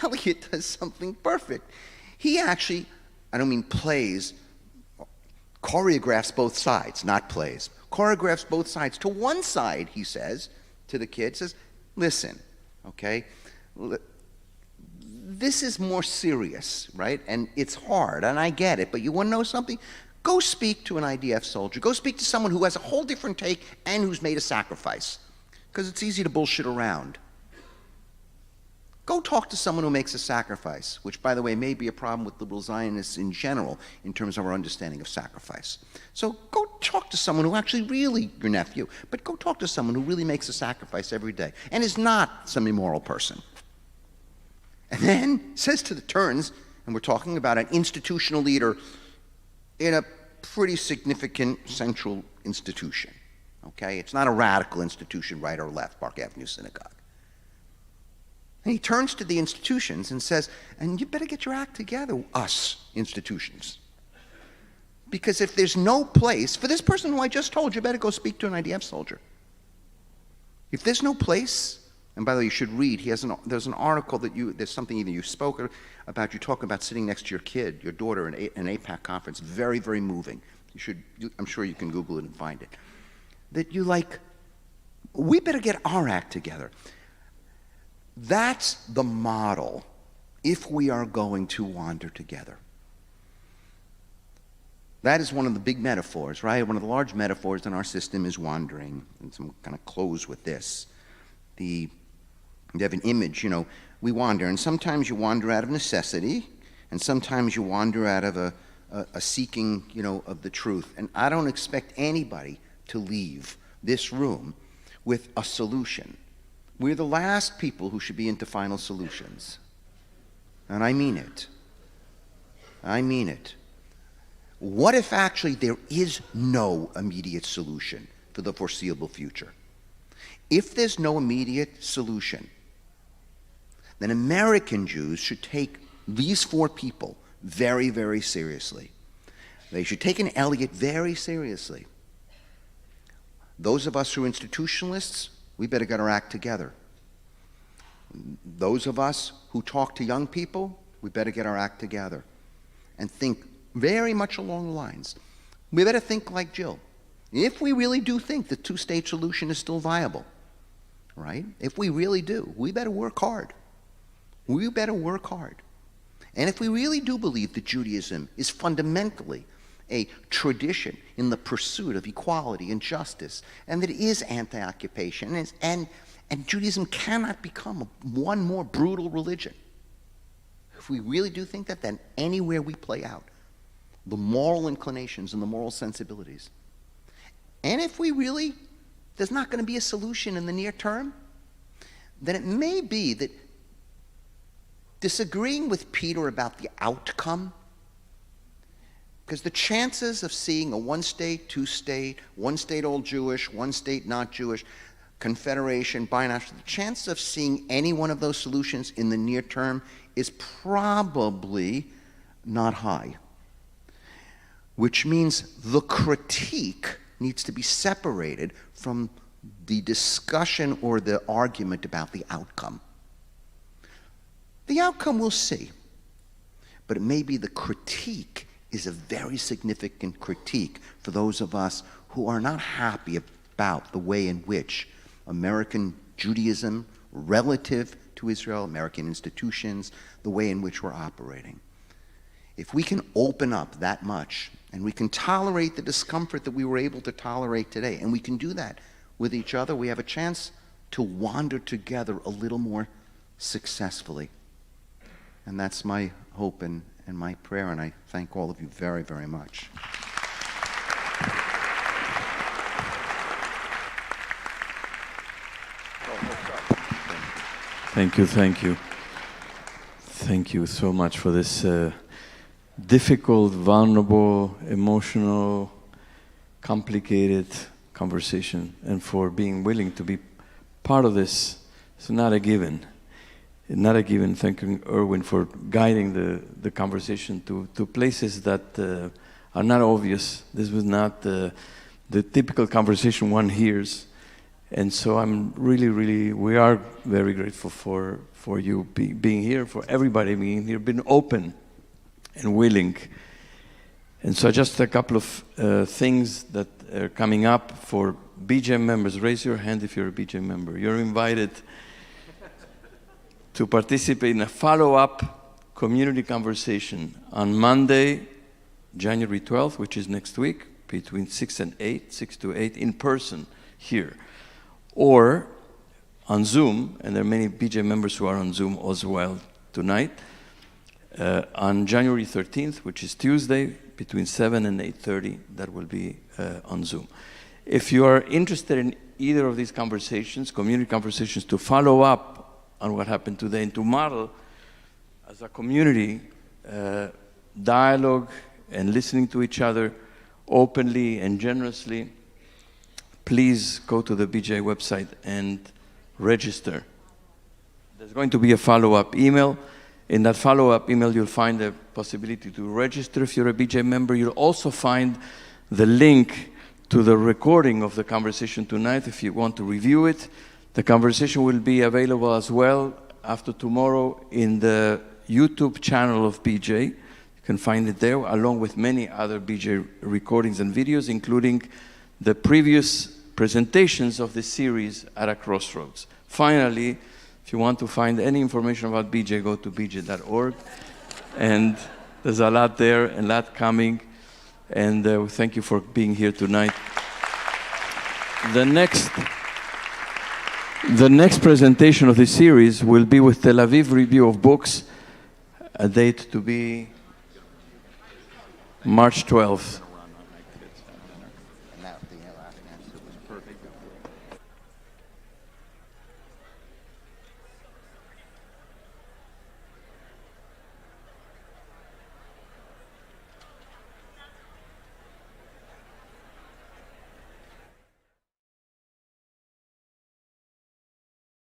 Elliot does something perfect. He actually, I don't mean plays, choreographs both sides, not plays. Choreographs both sides. To one side, he says, to the kid, says, listen, okay, this is more serious, right? And it's hard, and I get it, but you want to know something? Go speak to an IDF soldier. Go speak to someone who has a whole different take and who's made a sacrifice, because it's easy to bullshit around. Go talk to someone who makes a sacrifice, which, by the way, may be a problem with liberal Zionists in general in terms of our understanding of sacrifice. So go talk to someone who actually really, your nephew, but go talk to someone who really makes a sacrifice every day and is not some immoral person. And then says to the Turns, and we're talking about an institutional leader in a pretty significant central institution, okay? It's not a radical institution, right or left, Park Avenue Synagogue. And he turns to the institutions and says, and you better get your act together, us institutions. Because if there's no place, for this person who I just told you, better go speak to an IDF soldier. If there's no place, and by the way, you should read, there's an article there's something even you spoke about, you talk about sitting next to your kid, your daughter, in an APAC conference, very, very moving. I'm sure you can Google it and find it. That we better get our act together. That's the model if we are going to wander together. That is one of the big metaphors, right? One of the large metaphors in our system is wandering. And so I'm going to close with this. You have an image, we wander, and sometimes you wander out of necessity, and sometimes you wander out of a seeking, of the truth. And I don't expect anybody to leave this room with a solution. We're the last people who should be into final solutions. And I mean it. I mean it. What if actually there is no immediate solution for the foreseeable future? If there's no immediate solution, then American Jews should take these 4 people very, very seriously. They should take an Eliot very seriously. Those of us who are institutionalists, we better get our act together. Those of us who talk to young people, we better get our act together and think very much along the lines. We better think like Jill. If we really do think the 2-state solution is still viable, right? If we really do, we better work hard. We better work hard. And if we really do believe that Judaism is fundamentally a tradition in the pursuit of equality and justice, and that it is anti-occupation, and Judaism cannot become one more brutal religion. If we really do think that, then anywhere we play out the moral inclinations and the moral sensibilities, and if we really, there's not going to be a solution in the near term, then it may be that disagreeing with Peter about the outcome, because the chances of seeing a 1-state, 2-state, 1-state all Jewish, 1-state not Jewish, confederation, binational, the chance of seeing any one of those solutions in the near term is probably not high. Which means the critique needs to be separated from the discussion or the argument about the outcome. The outcome we'll see, but it may be the critique is a very significant critique for those of us who are not happy about the way in which American Judaism relative to Israel, American institutions, the way in which we're operating. If we can open up that much, and we can tolerate the discomfort that we were able to tolerate today, and we can do that with each other, we have a chance to wander together a little more successfully. And that's my hope and my prayer, and I thank all of you very, very much. Thank you, thank you. Thank you so much for this difficult, vulnerable, emotional, complicated conversation, and for being willing to be part of this. It's not a given. It's not a given. Thank you, Erwin, for guiding the conversation to places that are not obvious. This was not the typical conversation one hears. And so I'm really, we are very grateful for you being here, for everybody being here, being open and willing. And so just a couple of things that are coming up for BJ members. Raise your hand if you're a BJ member. You're invited to participate in a follow-up community conversation on Monday, January 12th, which is next week, between 6 to 8, in person here. Or on Zoom, and there are many BJ members who are on Zoom as well tonight, on January 13th, which is Tuesday, between 7 and 8:30, that will be on Zoom. If you are interested in either of these conversations, community conversations, to follow up on what happened today and to model as a community dialogue and listening to each other openly and generously, please go to the BJ website and register. There's going to be a follow-up email. In that follow-up email, you'll find the possibility to register if you're a BJ member. You'll also find the link to the recording of the conversation tonight if you want to review it. The conversation will be available as well after tomorrow in the YouTube channel of BJ. You can find it there, along with many other BJ recordings and videos, including the previous presentations of this series at a Crossroads. Finally, if you want to find any information about BJ, go to bj.org. And there's a lot there and a lot coming. And thank you for being here tonight. The next presentation of this series will be with Tel Aviv Review of Books, a date to be March 12th.